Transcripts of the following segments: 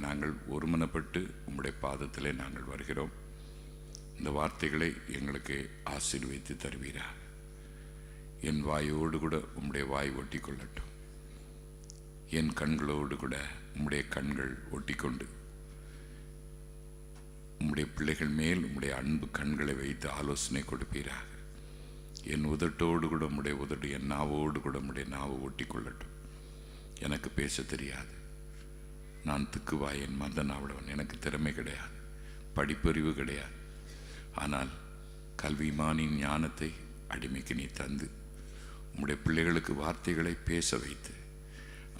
நாங்கள் ஒருமனப்பட்டு உம்முடைய பாதத்திலே நாங்கள் வருகிறோம். இந்த வார்த்தைகளை எங்களுக்கு ஆசீர்வதித்து தருவீரா. என் வாயோடு கூட உம்முடைய வாய் ஒட்டி கொள்ளட்டும். என் கண்களோடு கூட உம்முடைய கண்கள் ஒட்டி கொண்டு உம்முடைய பிள்ளைகள் மேல் உம்முடைய அன்பு கண்களை வைத்து ஆலோசனை கொடுப்பீராக. என் உதட்டோடு கூட உம்முடைய உதடு, என் நாவோடு கூட உம்முடைய நாவை ஒட்டி கொள்ளட்டும். எனக்கு பேச தெரியாது, நான் திக்குவாயன் மந்தனாவிடவன், எனக்கு திறமை கிடையாது, படிப்பறிவு கிடையாது. ஆனால் கல்விமானின் ஞானத்தை அடிமைக்கு நீ தந்து உம்முடைய பிள்ளைகளுக்கு வார்த்தைகளை பேச வைத்து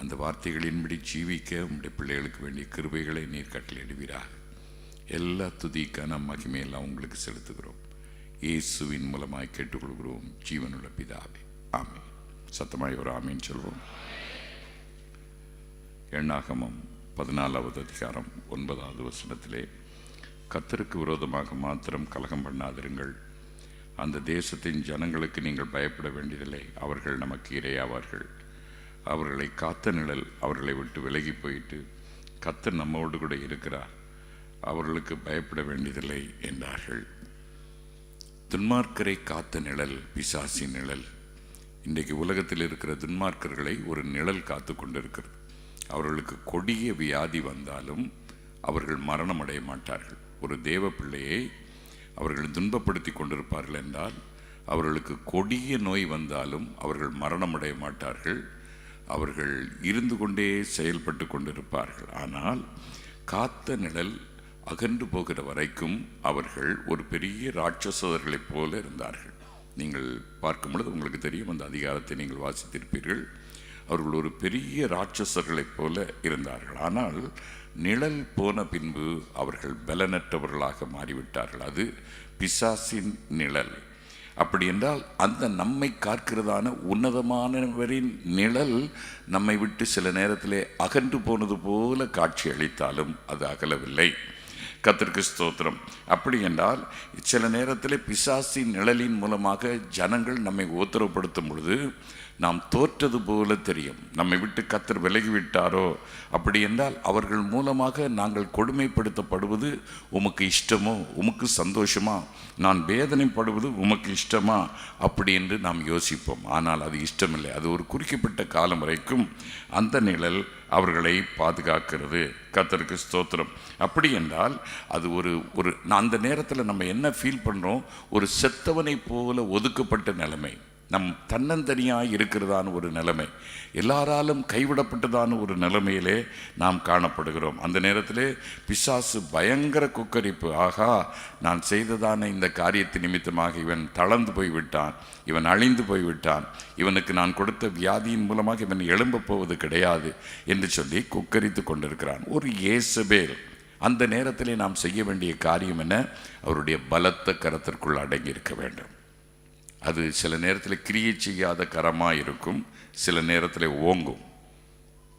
அந்த வார்த்தைகளின்படி ஜீவிக்க உம்முடைய பிள்ளைகளுக்கு வேண்டிய கிருபைகளை நீர் கட்டளையிடுவீராக. எல்லா துதிக்கான மகிமையெல்லாம் உங்களுக்கு செலுத்துகிறோம். இயேசுவின் மூலமாய் கேட்டுக்கொள்கிறோம் ஜீவனுள்ள பிதாவே, ஆமென். சத்தமாய் ஒரு ஆமீன் சொல்வோம். எண்ணாகமம் 14வது அதிகாரம் 9வது வசனத்திலே, கர்த்தருக்கு விரோதமாக மாத்திரம் கலகம் பண்ணாதிருங்கள். அந்த தேசத்தின் ஜனங்களுக்கு நீங்கள் பயப்பட வேண்டியதில்லை. அவர்கள் நமக்கு இரையாவார்கள். அவர்களை காத்த நிழல் அவர்களை விட்டு விலகி போயிட்டு கர்த்தர் நம்மோடு கூட இருக்கிறார். அவர்களுக்கு பயப்பட வேண்டியதில்லை என்றார்கள். துன்மார்க்கரை காத்த நிழல் பிசாசின் நிழல். இன்றைக்கு உலகத்தில் இருக்கிற துன்மார்க்கர்களை ஒரு நிழல் காத்து கொண்டிருக்கிறது. அவர்களுக்கு கொடிய வியாதி வந்தாலும் அவர்கள் மரணம் அடைய மாட்டார்கள். ஒரு தேவ பிள்ளையை அவர்கள் துன்பப்படுத்தி கொண்டிருப்பார்கள் என்றால் அவர்களுக்கு கொடிய நோய் வந்தாலும் அவர்கள் மரணம் அடைய மாட்டார்கள். அவர்கள் இருந்து கொண்டே செயல்பட்டு கொண்டிருப்பார்கள். ஆனால் காத்த நிழல் அகன்று போகிற வரைக்கும் அவர்கள் ஒரு பெரிய ராட்சசர்களைப் போல இருந்தார்கள். நீங்கள் பார்க்கும் பொழுது உங்களுக்கு தெரியும், அந்த அதிகாரத்தை நீங்கள் வாசித்திருப்பீர்கள். அவர்கள் ஒரு பெரிய ராட்சசர்களைப் போல இருந்தார்கள். ஆனால் நிழல் போன பின்பு அவர்கள் பலனற்றவர்களாக மாறிவிட்டார்கள். அது பிசாசின் நிழல். அப்படி என்றால் அந்த நம்மை காக்கிறதான உன்னதமானவரின் நிழல் நம்மை விட்டு சில நேரத்திலே அகன்று போனது போல காட்சி அளித்தாலும் அது அகலவில்லை. கர்த்தருக்கு ஸ்தோத்திரம். அப்படி என்றால் சில நேரத்தில் பிசாசின் நிழலின் மூலமாக ஜனங்கள் நம்மை உத்தரவுப்படுத்தும் பொழுது நாம் தோற்றது போல தெரியும். நம்மை விட்டு கர்த்தர் விலகிவிட்டாரோ, அப்படி என்றால் அவர்கள் மூலமாக நாங்கள் கொடுமைப்படுத்தப்படுவது உமக்கு இஷ்டமோ, உமக்கு சந்தோஷமா, நான் வேதனைப்படுவது உமக்கு இஷ்டமா, அப்படி என்று நாம் யோசிப்போம். ஆனால் அது இஷ்டமில்லை. அது ஒரு குறிக்கப்பட்ட காலம் வரைக்கும் அந்த நிழல் அவர்களை பாதுகாக்கிறது. கர்த்தருக்கு ஸ்தோத்திரம். அப்படி என்றால் அது ஒரு அந்த நேரத்தில் நம்ம என்ன ஃபீல் பண்ணுறோம்? ஒரு செத்தவனை போல ஒதுக்கப்பட்ட நிலைமை, நம் தன்னந்தனியாக இருக்கிறதான ஒரு நிலைமை, எல்லாராலும் கைவிடப்பட்டதான ஒரு நிலைமையிலே நாம் காணப்படுகிறோம். அந்த நேரத்திலே பிசாசு பயங்கர குக்கரிப்பு. ஆகா, நான் செய்ததான இந்த காரியத்தின் நிமித்தமாக இவன் தளர்ந்து போய்விட்டான், இவன் அழிந்து போய்விட்டான், இவனுக்கு நான் கொடுத்த வியாதியின் மூலமாக இவன் எழும்ப போவது கிடையாது என்று சொல்லி குக்கரித்து கொண்டிருக்கிறான். ஒரு இயேசபேல். அந்த நேரத்திலே நாம் செய்ய வேண்டிய காரியம் என்ன? அவருடைய பலத்த கரத்திற்குள் அடங்கி இருக்க வேண்டும். அது சில நேரத்தில் கிரியை செய்யாத கரமாக இருக்கும், சில நேரத்தில் ஓங்கும்.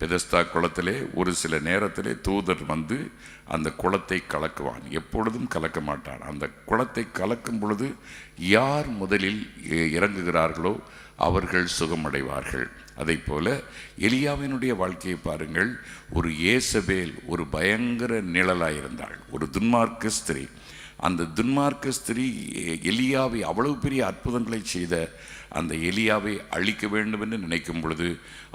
பெதஸ்தா குளத்திலே ஒரு சில நேரத்திலே தூதர் வந்து அந்த குளத்தை கலக்குவான். எப்பொழுதும் கலக்க மாட்டான். அந்த குளத்தை கலக்கும் பொழுது யார் முதலில் இறங்குகிறார்களோ அவர்கள் சுகமடைவார்கள். அதை போல எலியாவினுடைய வாழ்க்கையை பாருங்கள். ஒரு ஏசபேல் ஒரு பயங்கர நிழலாயிருந்தாள், ஒரு துன்மார்க்க ஸ்திரீ. அந்த துன்மார்க்க ஸ்திரீ எலியாவை, அவ்வளவு பெரிய அற்புதங்களை செய்த அந்த எலியாவை அழிக்க வேண்டும் என்று நினைக்கும் பொழுது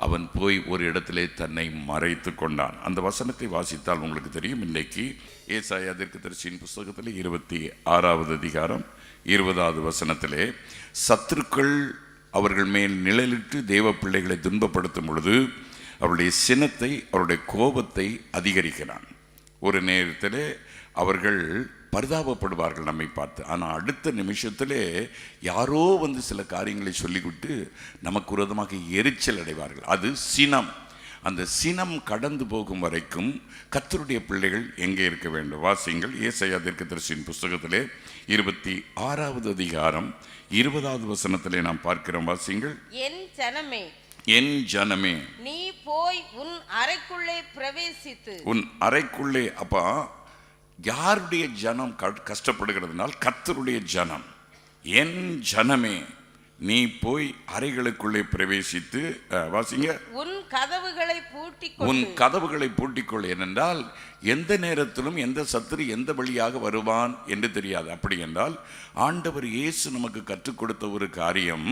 அவன் போய் ஒரு இடத்திலே தன்னை மறைத்து கொண்டான். அந்த வசனத்தை வாசித்தால் உங்களுக்கு தெரியும். இன்றைக்கு ஏசாயா தீர்க்கதரிசியின் புஸ்தகத்தில் 26வது அதிகாரம் 20வது வசனத்திலே, சத்துருக்கள் அவர்கள் மேல் நிழலிட்டு தேவ பிள்ளைகளை துன்பப்படுத்தும் பொழுது அவருடைய சினத்தை, அவருடைய கோபத்தை அதிகரிக்கிறான். ஒரு நேரத்திலே அவர்கள் பரிதாபப்படுவார்கள் நம்மை பார்த்து. ஆனால் அடுத்த நிமிஷத்திலே யாரோ வந்து சில காரியங்களை சொல்லிவிட்டு நமக்கு விரோதமாக எரிச்சல் அடைவார்கள். அது சினம். அந்த சினம் கடந்து போகும் வரைக்கும் கர்த்தருடைய பிள்ளைகள் எங்கே இருக்க வேண்டும்? வாசியுங்கள். ஏசாயா தீர்க்கதரிசியின் புஸ்தகத்திலே 26வது அதிகாரம் 20வது வசனத்திலே நாம் பார்க்கிறோம். வாசியுங்கள். என் ஜனமே, என் ஜனமே, நீ போய் உன் அறைக்குள்ளே பிரவேசித்து. உன் அறைக்குள்ளே. அப்பா, யாருடைய ஜனம் கஷ்டப்படுகிறதுனால்? கர்த்தருடைய ஜனம். என் ஜனமே, நீ போய் அறைகளுக்குள்ளே பிரவேசித்து வாசிங்க. உன் கதவுகளை உன் கதவுகளை பூட்டிக்கொள். ஏனென்றால் எந்த நேரத்திலும் எந்த சத்துரு எந்த வழியாக வருவான் என்று தெரியாது. அப்படி என்றால் ஆண்டவர் இயேசு நமக்கு கற்றுக் கொடுத்த ஒரு காரியம்,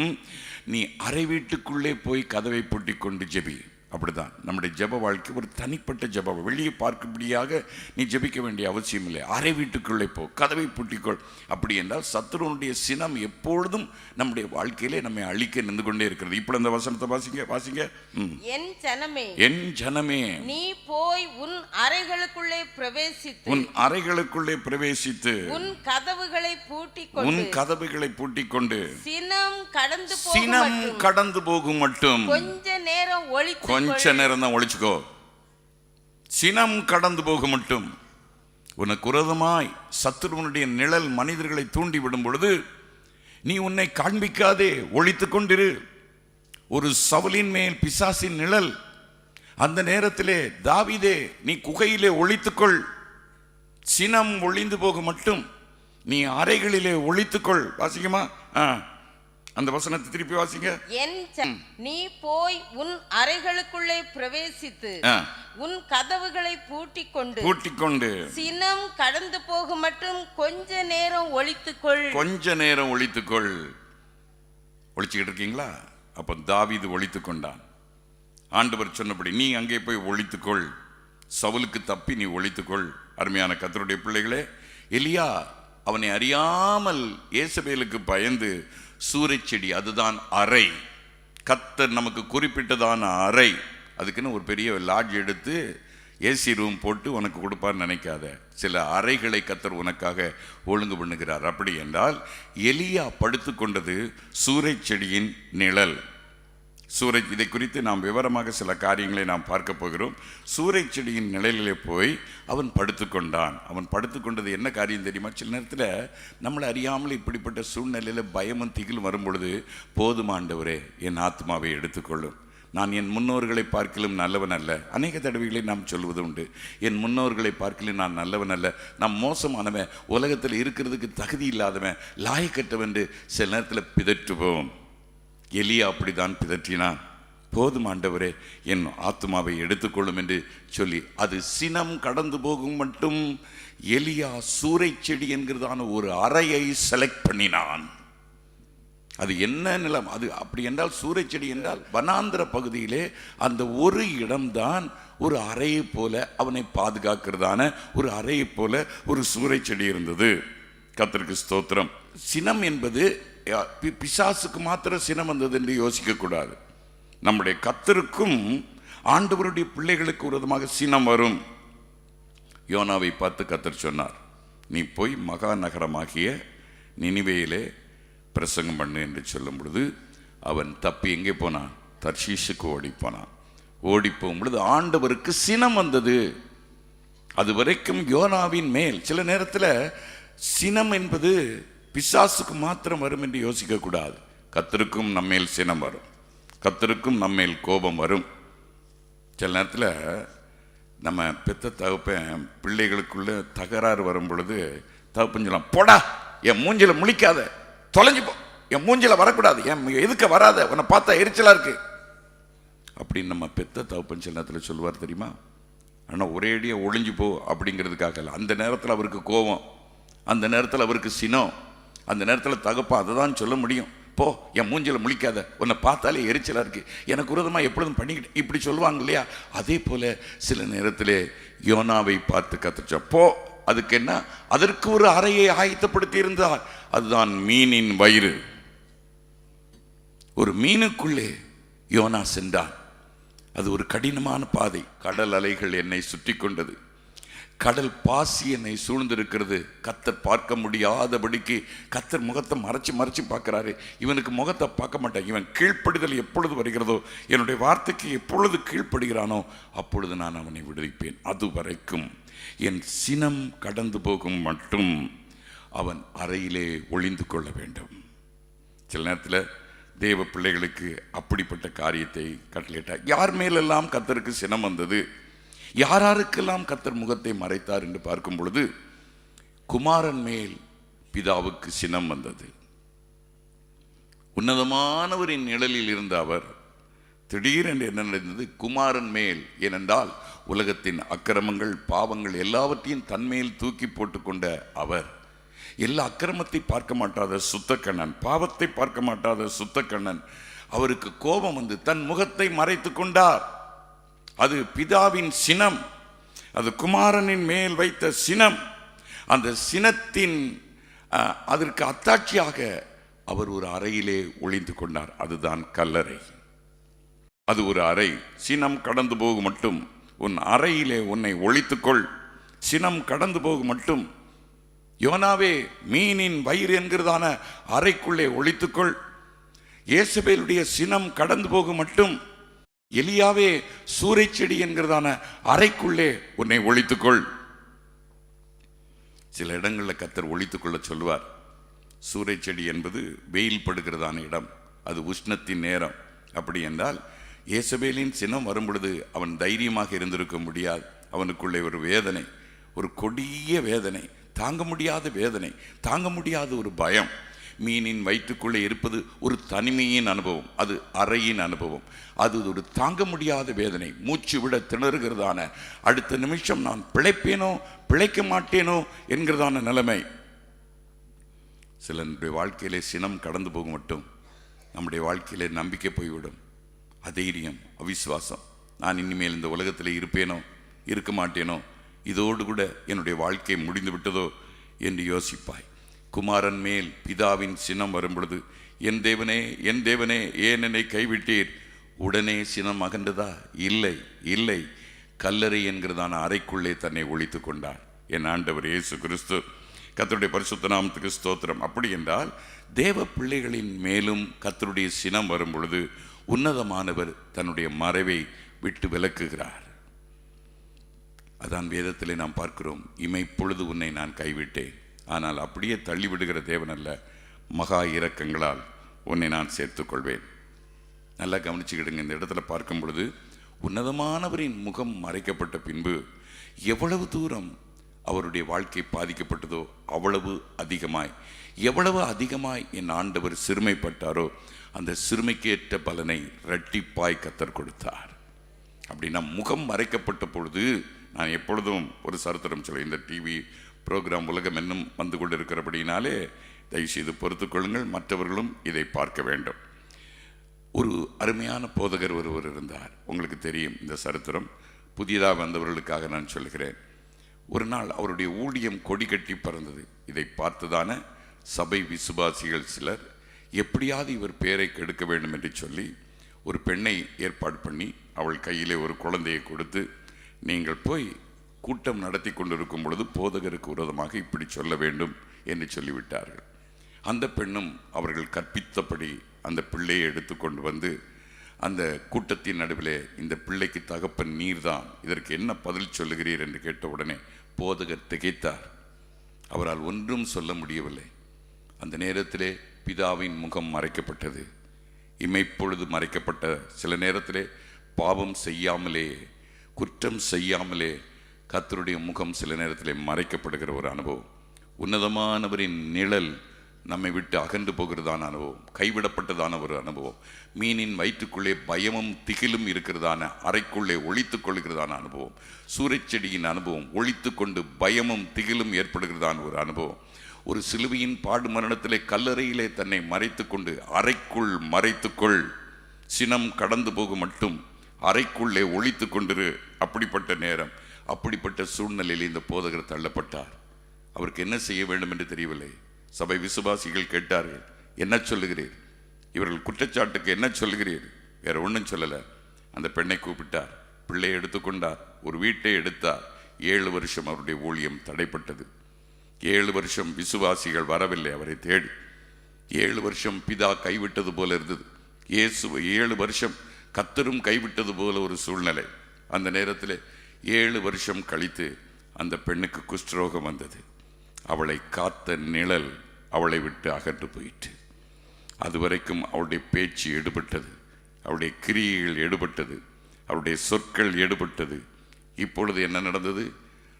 நீ அறை வீட்டுக்குள்ளே போய் கதவை பூட்டிக்கொண்டு ஜெபி. அப்படிதான் நம்முடைய ஜெப வாழ்க்கை ஒரு தனிப்பட்ட ஜெப. வெளியே பார்க்கும்படியாக நீ ஜெபிக்க வேண்டிய அவசியம் இல்லை. அறை வீட்டுக்குள்ளே போ, கதவை பூட்டிக்கொள். அப்படி என்றால் சத்துருனுடைய சினம் எப்பொழுதும் நம்முடைய வாழ்க்கையிலே நம்மை அழிக்க நின்று கொண்டே இருக்கிறது. இப்போ இந்த வசனத்தை வாசிங்க. என் ஜனமே நீ போய் உன் அறைகளுக்குள்ளே பிரவேசித்து உன் கதவுகளை பூட்டிக்கொண்டு சினம் கடந்து போகும் மட்டும் கொஞ்ச நேரம் தான் ஒளிச்சுக்கோ. சினம் கடந்து போக மட்டும். உனக்கு விரோதமாய் சத்துருவனுடைய நிழல் மனிதர்களை தூண்டி விடும் பொழுது நீ உன்னை காண்பிக்காதே, ஒளித்துக் கொண்டிரு. ஒரு சவுலின் மேல் பிசாசின் நிழல். அந்த நேரத்திலே தாவீதே நீ குகையிலே ஒளித்துக்கொள். சினம் ஒளிந்து போக மட்டும் நீ அறைகளிலே ஒளித்துக்கொள். வாசிக்குமா? அந்த வசனத்தை திருப்பி வாசிங்க. நீ போய் உன் அறைகளுக்குள்ளே பிரவேசித்து உன் கதவுகளை பூட்டிக்கொண்டு சினம் கடந்து போக மட்டும் கொஞ்ச நேரம் ஒளித்துக்கொள். ஒளிச்சுக்கிட்டு இருக்கீங்களா? அப்ப தாவீது ஒளித்துக் கொண்டான். ஆண்டவர் சொன்னபடி நீ அங்கே போய் ஒளித்துக்கொள். சவுலுக்கு தப்பி நீ ஒளித்துக்கொள். அருமையான கர்த்தருடைய பிள்ளைகளே, எலியா அவனை அறியாமல் ஏசபேலுக்கு பயந்து சூறைச்செடி, அதுதான் அறை, கர்த்தர் நமக்கு குறிப்பிட்டதான அறை, அதுக்குன்னு ஒரு பெரிய லாட்ஜ் எடுத்து ஏசி ரூம் போட்டு உனக்கு கொடுப்பான்னு நினைக்காத. சில அறைகளை கர்த்தர் உனக்காக ஒழுங்கு பண்ணுகிறார். அப்படி என்றால் எலியா படுத்து கொண்டது சூறைச்செடியின் நிழல். இதை குறித்து நாம் விவரமாக சில காரியங்களை நாம் பார்க்க போகிறோம். சூறைச்செடியின் நிழலிலே போய் அவன் படுத்துக்கொண்டான். அவன் படுத்துக்கொண்டது என்ன காரியம் தெரியுமா? சில நேரத்தில் நம்மளை அறியாமல் இப்படிப்பட்ட சூழ்நிலையில் பயமும் திகிலும் வரும் பொழுது, போதும் ஆண்டவரே என் ஆத்மாவை எடுத்துக்கொள்ளும், நான் என் முன்னோர்களை பார்க்கலும் நல்லவன் அல்ல. அநேக தடவைகளை நாம் சொல்வது உண்டு, என் முன்னோர்களை பார்க்கலும் நான் நல்லவன் அல்ல, நான் மோசமானவன், உலகத்தில் இருக்கிறதுக்கு தகுதி இல்லாதவன், லாயக்கற்றவன் சில நேரத்தில் பிதற்றுவோம். எலியா அப்படிதான் பிதற்றினான். போதும் ஆண்டவரே என் ஆத்மாவை எடுத்துக்கொள்ளும் என்று சொல்லி அது சினம் கடந்து போகும் மட்டும் எலியா சூறைச்செடி என்கிறதான ஒரு அறையை செலக்ட் பண்ணினான். அது என்ன நிலம்? அது அப்படி என்றால் சூறைச்செடி என்றால் வனாந்திர பகுதியிலே அந்த ஒரு இடம்தான் ஒரு அறையை போல அவனை பாதுகாக்கிறதான ஒரு அறையை போல ஒரு சூறைச்செடி இருந்தது. கர்த்தருக்கு ஸ்தோத்திரம். சினம் என்பது பிசாசுக்கு மாத்திரம் சினம் வந்தது என்று யோசிக்க கூடாது. நம்முடைய கர்த்தருக்கும் ஆண்டவருடைய பிள்ளைகளுக்கு விரோதமாக சினம் வரும். யோனாவை பார்த்து கர்த்தர் சொன்னார், நீ போய் மகா நகரமாகிய நினிவேயிலே பிரசங்கம் பண்ணு என்று சொல்லும் பொழுது அவன் தப்பி எங்கே போனான்? தர்ஷீஷுக்கு ஓடி போனான். ஓடி போகும் பொழுது ஆண்டவருக்கு சினம் வந்தது. அது வரைக்கும் யோனாவின் மேல். சில நேரத்தில் சினம் என்பது பிசாசுக்கு மாத்திரம் வரும் என்று யோசிக்க கூடாது. கர்த்தருக்கும் நம்மேல் சினம் வரும், கர்த்தருக்கும் நம்மேல் கோபம் வரும். சில நேரத்தில் நம்ம பெத்த தகப்பன் பிள்ளைகளுக்குள்ள தகராறு வரும் பொழுது தகப்பன் சொல்லலாம், போடா என் மூஞ்சில முழிக்காத, தொலைஞ்சு போ, என் மூஞ்சில வரக்கூடாது, என் எதுக்க வராத, உன்னை பார்த்தா எரிச்சலா இருக்கு அப்படின்னு நம்ம பெத்த தகப்பன் சில நேரத்தில் சொல்லுவார் தெரியுமா? ஆனால் ஒரேடியாக ஒளிஞ்சு போ அப்படிங்கிறதுக்காக இல்லை. அந்த நேரத்தில் அவருக்கு கோபம், அந்த நேரத்தில் அவருக்கு சினம், அந்த நேரத்தில் தகப்பா அதை தான் சொல்ல முடியும். போ என் மூஞ்சில முழிக்காத, உன்னை பார்த்தாலே எரிச்சலாக இருக்கு, எனக்கு விரோதமாக எப்பொழுதும் பண்ணிக்கிட்டு, இப்படி சொல்லுவாங்க இல்லையா? அதே போல சில நேரத்தில் யோனாவை பார்த்து கத்துச்சா, போ, அதுக்கு என்ன? அதற்கு ஒரு அறையை ஆயத்தப்படுத்தி இருந்தார். அதுதான் மீனின் வயிறு. ஒரு மீனுக்குள்ளே யோனா சென்றான். அது ஒரு கடினமான பாதை. கடல் அலைகள் என்னை சுற்றி கொண்டது, கடல் பாசி என்னை சூழ்ந்திருக்கிறது. கர்த்தர் பார்க்க முடியாதபடிக்கு கர்த்தர் முகத்தை மறைச்சு பார்க்கிறாரு. இவனுக்கு முகத்தை பார்க்க மாட்டேன். இவன் கீழ்ப்படிதல் எப்பொழுது வருகிறதோ, என்னுடைய வார்த்தைக்கு எப்பொழுது கீழ்ப்படுகிறானோ அப்பொழுது நான் அவனை விடுவிப்பேன். அது வரைக்கும் என் சினம் கடந்து போகும் மட்டும் அவன் அறையிலே ஒளிந்து கொள்ள வேண்டும். சில நேரத்தில் தேவ பிள்ளைகளுக்கு அப்படிப்பட்ட காரியத்தை கட்டளையிட்டார். யார் மேலெல்லாம் கர்த்தருக்கு சினம் வந்தது, யாருக்கெல்லாம் கர்த்தர் முகத்தை மறைத்தார் என்று பார்க்கும் பொழுது, குமாரன் மேல் பிதாவுக்கு சினம் வந்தது. உன்னதமானவரின் நிழலில் இருந்த அவர் திடீரென்று என்ன நடந்தது? குமாரன் மேல், ஏனென்றால் உலகத்தின் அக்கிரமங்கள் பாவங்கள் எல்லாவற்றையும் தன்மேல் தூக்கி போட்டுக்கொண்ட அவர், எல்லா அக்கிரமத்தை பார்க்க மாட்டாத சுத்தக்கண்ணன், பாவத்தை பார்க்க மாட்டாத சுத்தக்கண்ணன், அவருக்கு கோபம் வந்து தன் முகத்தை மறைத்து கொண்டார். அது பிதாவின் சினம், அது குமாரனின் மேல் வைத்த சினம். அந்த சினத்தின் அதற்கு அத்தாட்சியாக அவர் ஒரு அறையிலே ஒளிந்து கொண்டார். அதுதான் கல்லறை. அது ஒரு அறை. சினம் கடந்து போகும் மட்டும் உன் அறையிலே உன்னை ஒளித்துக்கொள். சினம் கடந்து போகும் மட்டும் யோனாவே மீனின் வயிறு என்கிறதான அறைக்குள்ளே ஒளித்துக்கொள். இயேசபேலுடைய சினம் கடந்து போகும் மட்டும் எலியாவே சூறைச்செடி என்கிறதான அறைக்குள்ளே உன்னை ஒளித்துக்கொள். சில இடங்களில் கர்த்தர் ஒளித்துக்கொள்ள சொல்லுவார். சூறைச்செடி என்பது வெயில் படுகிறதான இடம், அது உஷ்ணத்தின் நேரம். அப்படி என்றால் இயேசபேலின் சினம் வரும் பொழுது அவன் தைரியமாக இருந்திருக்க முடியாது. அவனுக்குள்ளே ஒரு வேதனை, ஒரு கொடிய வேதனை, தாங்க முடியாத வேதனை, தாங்க முடியாத ஒரு பயம். மீனின் வயிற்றுக்குள்ளே இருப்பது ஒரு தனிமையின் அனுபவம், அது அறையின் அனுபவம், அது ஒரு தாங்க முடியாத வேதனை, மூச்சு விட திணறுகிறதான, அடுத்த நிமிஷம் நான் பிழைப்பேனோ பிழைக்க மாட்டேனோ என்கிறதான நிலைமை. சிலருடைய வாழ்க்கையிலே சினம் கடந்து போக மட்டும் நம்முடைய வாழ்க்கையிலே நம்பிக்கை போய்விடும், அதைரியம், அவிசுவாசம். நான் இனிமேல் இந்த உலகத்தில் இருப்பேனோ இருக்க மாட்டேனோ, இதோடு கூட என்னுடைய வாழ்க்கை முடிந்து விட்டதோ என்று யோசிப்பாய். குமாரன் மேல் பிதாவின் சினம் வரும் பொழுது, என் தேவனே என் தேவனே ஏன் என்னை கைவிட்டீர், உடனே சினம் அகன்றதா? இல்லை இல்லை, கல்லறை என்கிறதான அறைக்குள்ளே தன்னை ஒழித்து கொண்டார். என் ஆண்டவர் இயேசு கிறிஸ்து, கர்த்தருடைய பரிசுத்த நாமத்துக்கு ஸ்தோத்திரம். அப்படி என்றால் தேவ பிள்ளைகளின் மேலும் கர்த்தருடைய சினம் வரும் பொழுது உன்னதமானவர் தன்னுடைய மறைவை விட்டு விலக்குகிறார். அதான் வேதத்திலே நாம் பார்க்கிறோம். இமைப்பொழுது உன்னை நான் கைவிட்டேன், ஆனால் அப்படியே தள்ளிவிடுகிற தேவன் அல்ல, மகா இரக்கங்களால் உன்னை நான் சேர்த்துக்கொள்வேன். நல்லா கவனிச்சுக்கிடுங்க. இந்த இடத்துல பார்க்கும் பொழுது உன்னதமானவரின் முகம் மறைக்கப்பட்ட பின்பு எவ்வளவு தூரம் அவருடைய வாழ்க்கை பாதிக்கப்பட்டதோ அவ்வளவு அதிகமாய், எவ்வளவு அதிகமாய் என் ஆண்டவர் சிறுமைப்பட்டாரோ அந்த சிறுமைக்கேற்ற பலனை இரட்டிப்பாய் கர்த்தர் கொடுத்தார். அப்படின்னா முகம் மறைக்கப்பட்ட பொழுது, நான் எப்பொழுதும் ஒரு சரித்திரம் சொல்ல, இந்த டிவி ப்ரோக்ராம் உலகம் இன்னும் வந்து கொண்டிருக்கிறபடினாலே தயவுசெய்து பொறுத்துக் கொள்ளுங்கள், மற்றவர்களும் இதை பார்க்க வேண்டும். ஒரு அருமையான போதகர் ஒருவர் இருந்தார். உங்களுக்கு தெரியும் இந்த சரித்திரம், புதிதாக வந்தவர்களுக்காக நான் சொல்கிறேன். ஒரு நாள் அவருடைய ஊழியம் கொடி கட்டி பறந்தது. இதை பார்த்துதான சபை விசுவாசிகள் சிலர் எப்படியாவது இவர் பேரை கெடுக்க வேண்டும் என்று சொல்லி ஒரு பெண்ணை ஏற்பாடு பண்ணி அவள் கையிலே ஒரு குழந்தையை கொடுத்து, நீங்கள் போய் கூட்டம் நடத்தி கொண்டிருக்கும் பொழுது போதகருக்கு விரோதமாக இப்படி சொல்ல வேண்டும் என்று சொல்லிவிட்டார்கள். அந்த பெண்ணும் அவர்கள் கற்பித்தபடி அந்த பிள்ளையை எடுத்துக்கொண்டு வந்து அந்த கூட்டத்தின் நடுவிலே, இந்த பிள்ளைக்கு தகப்பன் நீர்தான், இதற்கு என்ன பதில் சொல்லுகிறீர் என்று கேட்ட உடனே போதகர் திகைத்தார். அவரால் ஒன்றும் சொல்ல முடியவில்லை. அந்த நேரத்திலே பிதாவின் முகம் மறைக்கப்பட்டது. இமைப்பொழுது மறைக்கப்பட்ட, சில நேரத்திலே பாவம் செய்யாமலே, குற்றம் செய்யாமலே கர்த்தருடைய முகம் சில நேரத்திலே மறைக்கப்படுகிற ஒரு அனுபவம். உன்னதமானவரின் நிழல் நம்மை விட்டு அகன்று போகிறதான அனுபவம், கைவிடப்பட்டதான ஒரு அனுபவம். மீனின் வயிற்றுக்குள்ளே பயமும் திகிலும் இருக்கிறதான அறைக்குள்ளே ஒளித்து கொள்கிறதான அனுபவம். சூறைச்செடியின் அனுபவம், ஒளித்து கொண்டு பயமும் திகிலும் ஏற்படுகிறதான ஒரு அனுபவம். ஒரு சிலுவையின் பாடு மரணத்திலே கல்லறையிலே தன்னை மறைத்து கொண்டு அறைக்குள் மறைத்துக்கொள், சினம் கடந்து போக மட்டும் அறைக்குள்ளே ஒளித்து கொண்டிரு. அப்படிப்பட்ட நேரம், அப்படிப்பட்ட சூழ்நிலையில் இந்த போதகர் தள்ளப்பட்டார். அவருக்கு என்ன செய்ய வேண்டும் என்று தெரியவில்லை. சபை விசுவாசிகள் கேட்டார்கள், என்ன சொல்லுகிறீர், இவர்கள் குற்றச்சாட்டுக்கு என்ன சொல்லுகிறீர்? வேற ஒன்றும் சொல்லலை. அந்த பெண்ணை கூப்பிட்டார், பிள்ளையை எடுத்துக்கொண்டார், ஒரு வீட்டை எடுத்தார். 7 வருஷம் அவருடைய ஊழியம் தடைப்பட்டது. 7 வருஷம் விசுவாசிகள் வரவில்லை அவரை தேடி. 7 வருஷம் பிதா கைவிட்டது போல இருந்தது. இயேசுவை 7 வருஷம் கர்த்தரும் கைவிட்டது போல ஒரு சூழ்நிலை. அந்த நேரத்தில் 7 வருஷம் கழித்து அந்த பெண்ணுக்கு குஷ்டரோகம் வந்தது. அவளை காத்த நிழல் அவளை விட்டு அகன்று போயிற்று. அதுவரைக்கும் அவளுடைய பேச்சு எடுபட்டது, அவருடைய கிரியைகள் எடுபட்டது, அவருடைய சொற்கள் எடுபட்டது. இப்பொழுது என்ன நடந்தது?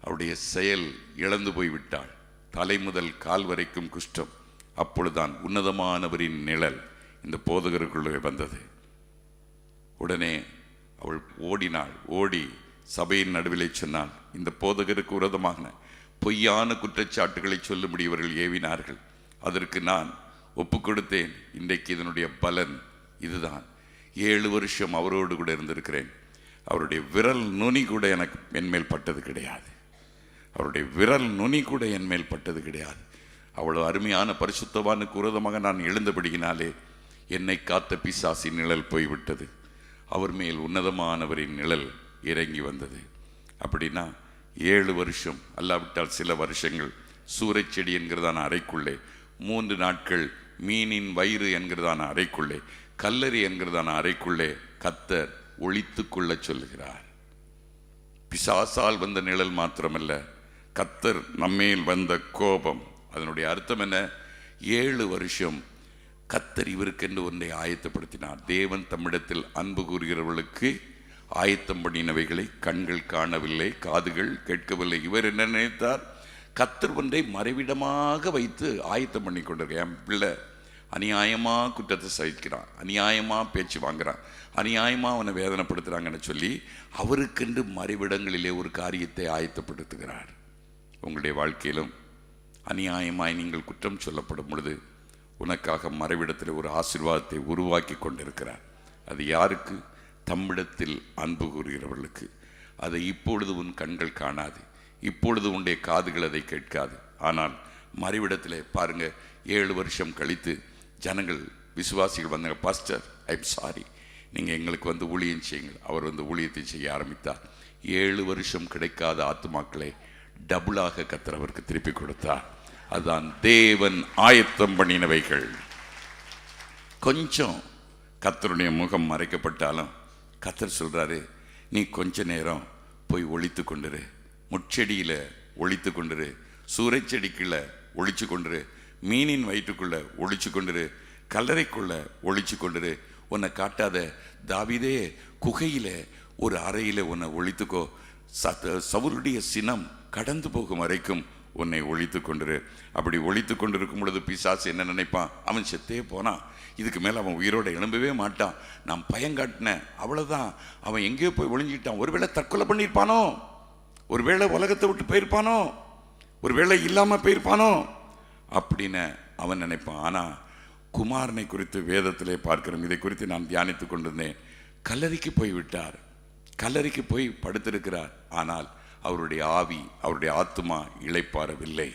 அவருடைய செயல் இழந்து போய்விட்டாள். தலை முதல் கால் வரைக்கும் குஷ்டம். அப்பொழுதுதான் உன்னதமானவரின் நிழல் இந்த போதகருக்குள்ளே வந்தது. உடனே அவள் ஓடினாள். ஓடி சபையின் நடுவிலே சொன்னாள், இந்த போதகருக்கு விரோதமாக பொய்யான குற்றச்சாட்டுகளை சொல்லும்படி இவர்கள் ஏவினார்கள். அதற்கு நான் ஒப்பு கொடுத்தேன். இன்றைக்கு இதனுடைய பலன் இதுதான். 7 வருஷம் அவரோடு கூட இருந்திருக்கிறேன். அவருடைய விரல் நுனி கூட எனக்கு என்மேல் பட்டது கிடையாது. அவருடைய விரல் நுனி கூட என்மேல் பட்டது கிடையாது. அவ்வளவு அருமையான பரிசுத்தவானுக்கு விரோதமாக நான் எழுந்தபடியினாலே என்னை காத்த பிசாசின் நிழல் போய்விட்டது. அவர் மேல் உன்னதமானவரின் நிழல் இறங்கி வந்தது. அப்படின்னா 7 வருஷம் அல்லாவிட்டால் சில வருஷங்கள் சூறைச்செடி என்கிறதான அறைக்குள்ளே, 3 நாட்கள் மீனின் வயிறு என்கிறதான அறைக்குள்ளே, கல்லறி என்கிறதான அறைக்குள்ளே கர்த்தர் ஒளித்து கொள்ள சொல்லுகிறார். பிசாசால் வந்த நிழல் மாத்திரமல்ல, கர்த்தர் நம்மேல் வந்த கோபம். அதனுடைய அர்த்தம் என்ன? 7 வருஷம் கர்த்தர் இவருக்கென்று ஒன்றை ஆயத்தப்படுத்தினார். தேவன் தம்மிடத்தில் அன்பு கூறுகிறவர்களுக்கு ஆயத்தம் பண்ணினவைகளை கண்கள் காணவில்லை, காதுகள் கேட்கவில்லை. இவர் என்ன நினைத்தார்? கர்த்தர் ஒன்றை மறைவிடமாக வைத்து ஆயத்தம் பண்ணி கொண்டிருக்க. என் பிள்ளை அநியாயமாக குற்றத்தை சகிக்கிறான், அநியாயமாக பேச்சு வாங்குறான், அநியாயமாக அவனை வேதனைப்படுத்துகிறாங்கன்னு சொல்லி அவருக்கென்று மறைவிடங்களிலே ஒரு காரியத்தை ஆயத்தப்படுத்துகிறார். உங்களுடைய வாழ்க்கையிலும் அநியாயமாய் நீங்கள் குற்றம் சொல்லப்படும் பொழுது உனக்காக மறைவிடத்தில் ஒரு ஆசீர்வாதத்தை உருவாக்கி கொண்டிருக்கிறார். அது யாருக்கு? தம்மிடத்தில் அன்பு கூறுகிறவர்களுக்கு. அதை இப்பொழுது உன் கண்கள் காணாது, இப்பொழுது உன்னுடைய காதுகள் அதை கேட்காது. ஆனால் மறைவிடத்தில் பாருங்க, 7 வருஷம் கழித்து ஜனங்கள் விசுவாசிகள் வந்தாங்க. பாஸ்டர், ஐம் சாரி, நீங்கள் எங்களுக்கு வந்து ஊழியம் செய்யுங்கள். அவர் வந்து ஊழியத்தை செய்ய ஆரம்பித்தார். 7 வருஷம் கிடைக்காத ஆத்துமாக்களை டபுளாக கர்த்தர் அவருக்கு திருப்பி கொடுத்தார். அதுதான் தேவன் ஆயத்தம் பண்ணினவைகள். கொஞ்சம் கர்த்தருடைய முகம் மறைக்கப்பட்டாலும் கர்த்தர் சொல்றாரு, நீ கொஞ்ச நேரம் போய் ஒளித்து கொண்டிரு, முட்செடியில ஒளித்து கொண்டிரு, சூறைச்செடிக்குள்ள ஒளிச்சு கொண்டிரு, மீனின் வயிற்றுக்குள்ள ஒளிச்சு கொண்டிரு, கல்லறைக்குள்ள ஒளிச்சு கொண்டிரு. உன்னை காட்டாத தாவீதே, குகையில ஒரு அறையில உன்னை ஒளித்துக்கோ. சவுலுடைய சினம் கடந்து போகும் வரைக்கும் உன்னை ஒழித்து கொண்டிரு. அப்படி ஒழித்து கொண்டிருக்கும் பொழுது பிசாசு என்ன நினைப்பான்? அவன் செத்தே போனான், இதுக்கு மேலே அவன் உயிரோட எழும்பவே மாட்டான், நான் பயங்காட்டினேன், அவ்வளோதான், அவன் எங்கேயோ போய் ஒளிஞ்சிட்டான், ஒருவேளை தற்கொலை பண்ணியிருப்பானோ, ஒருவேளை உலகத்தை விட்டு போயிருப்பானோ, ஒருவேளை இல்லாமல் போயிருப்பானோ அப்படின்னு அவன் நினைப்பான். ஆனால் குமாரனை குறித்து வேதத்திலே பார்க்கிறோம். இதை குறித்து நான் தியானித்து கொண்டிருந்தேன். கல்லறைக்கு போய் விட்டார், கல்லறைக்கு போய் படுத்திருக்கிறார். ஆனால் அவருடைய ஆவி, அவருடைய ஆத்துமா இளைப்பாறவில்லை.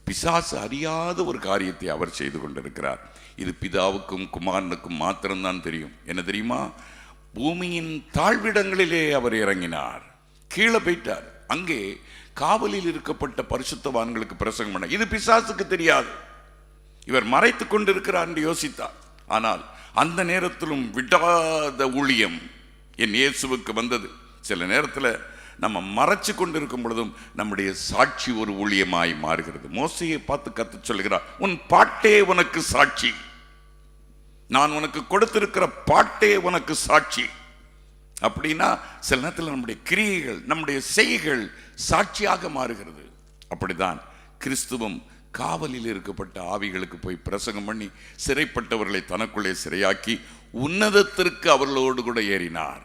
பிசாசு அறியாத ஒரு காரியத்தை அவர் செய்து கொண்டிருக்கிறார். இது பிதாவுக்கும் குமாரனுக்கும் மாத்திரம்தான் தெரியும். என்ன தெரியுமா? பூமியின் தாழ்விடங்களிலே அவர் இறங்கினார், கீழே போயிட்டார். அங்கே காவலில் இருக்கப்பட்ட பரிசுத்தவான்களுக்கு பிரசங்கம் பண்ண. இது பிசாசுக்கு தெரியாது. இவர் மறைத்து கொண்டிருக்கிறார் என்று யோசித்தார். ஆனால் அந்த நேரத்திலும் விடாத ஊழியம் என் இயேசுவுக்கு வந்தது. சில நேரத்தில் நம்ம மறைச்சு கொண்டிருக்கும் பொழுதும் நம்முடைய சாட்சி ஒரு ஊழியமாய் மாறுகிறது. மோசையை பார்த்து கர்த்தர் சொல்கிறார், உன் பாட்டே உனக்கு சாட்சி, நான் உனக்கு கொடுத்திருக்கிற பாட்டே உனக்கு சாட்சி. அப்படின்னா சில நேரத்தில் நம்முடைய கிரியைகள், நம்முடைய செய்கைகள் சாட்சியாக மாறுகிறது. அப்படிதான் கிறிஸ்துவும் காவலில் இருக்கப்பட்ட ஆவிகளுக்கு போய் பிரசங்கம் பண்ணி சிறைப்பட்டவர்களை தனக்குள்ளே சிறையாக்கி உன்னதத்திற்கு அவர்களோடு கூட ஏறினார்.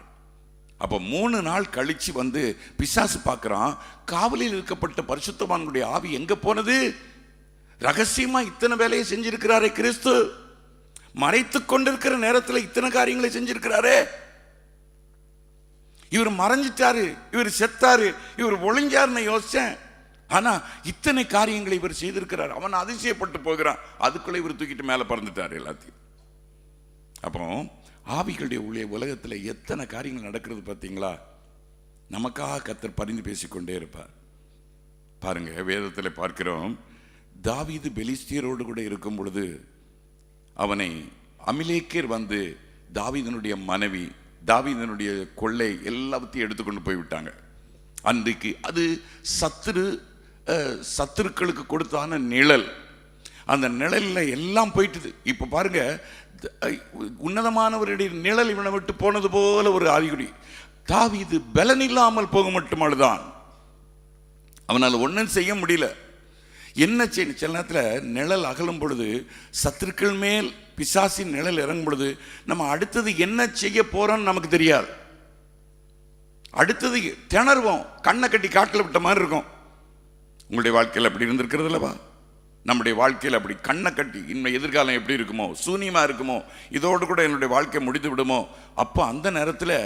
அப்போ 3 நாள் கழிச்சு வந்து பிசாசு பார்க்குறான், காவலில் இருக்கப்பட்ட பரிசுத்தவான்களுடைய ஆவி எங்க போனது? ரகசியமா இத்தனை வேலையை செஞ்சிருக்கிறாரே கிறிஸ்து, மறைத்து கொண்டிருக்கிற நேரத்தில் இத்தனை காரியங்களை செஞ்சிருக்கிறாரே. இவர் மறைஞ்சிட்டாரு, இவர் செத்தாரு, இவர் ஒளிஞ்சாருன்னு யோசிச்சேன். ஆனா இத்தனை காரியங்களை இவர் செய்திருக்கிறார். அவன் அதிசயப்பட்டு போகிறான். அதுக்குள்ள இவர் தூக்கிட்டு மேல பறந்துட்டார் எல்லாத்தையும். அப்போ ஆவிகளுடைய ஊழிய உலகத்தில் எத்தனை காரியங்கள் நடக்கிறது பார்த்தீங்களா? நமக்காக கர்த்தர் பரிந்து பேசிக்கொண்டே இருப்பார். பாருங்க, வேதத்தில் பார்க்கிறோம், தாவீது பெலிஸ்தியரோடு கூட இருக்கும் பொழுது அவனை அமிலேக்கர் வந்து தாவீதனுடைய மனைவி, தாவீதனுடைய கொள்ளை எல்லாத்தையும் எடுத்துக்கொண்டு போய்விட்டாங்க. அன்றைக்கு அது சத்துருக்களுக்கு கொடுத்தான நிழல். அந்த நிழல்ல எல்லாம் போயிட்டுது. இப்ப பாருங்க, உன்னதமானவருடைய நிழல் இவனை விட்டு போனது போல ஒரு ஆவிகுடி. தாவீது பலன் இல்லாமல் போக மட்டும் அழுதான். அவனால் ஒன்றும் செய்ய முடியல. என்ன செய்யணும்? சில நேரத்தில் நிழல் அகலும் பொழுது, சத்துருக்கள் மேல் பிசாசின் நிழல் இறங்கும் பொழுது, நம்ம அடுத்தது என்ன செய்ய போறோம்னு நமக்கு தெரியாது. அடுத்தது திணறுவோம், கண்ணை கட்டி காட்டில் விட்ட மாதிரி இருக்கும். உங்களுடைய வாழ்க்கையில் அப்படி இருந்திருக்கிறது இல்லவா? நம்முடைய வாழ்க்கையில் அப்படி கண்ணை கட்டி, இன்னும் எதிர்காலம் எப்படி இருக்குமோ, சூனியமாக இருக்குமோ, இதோடு கூட என்னுடைய வாழ்க்கை முடித்து விடுமோ. அப்போ அந்த நேரத்தில்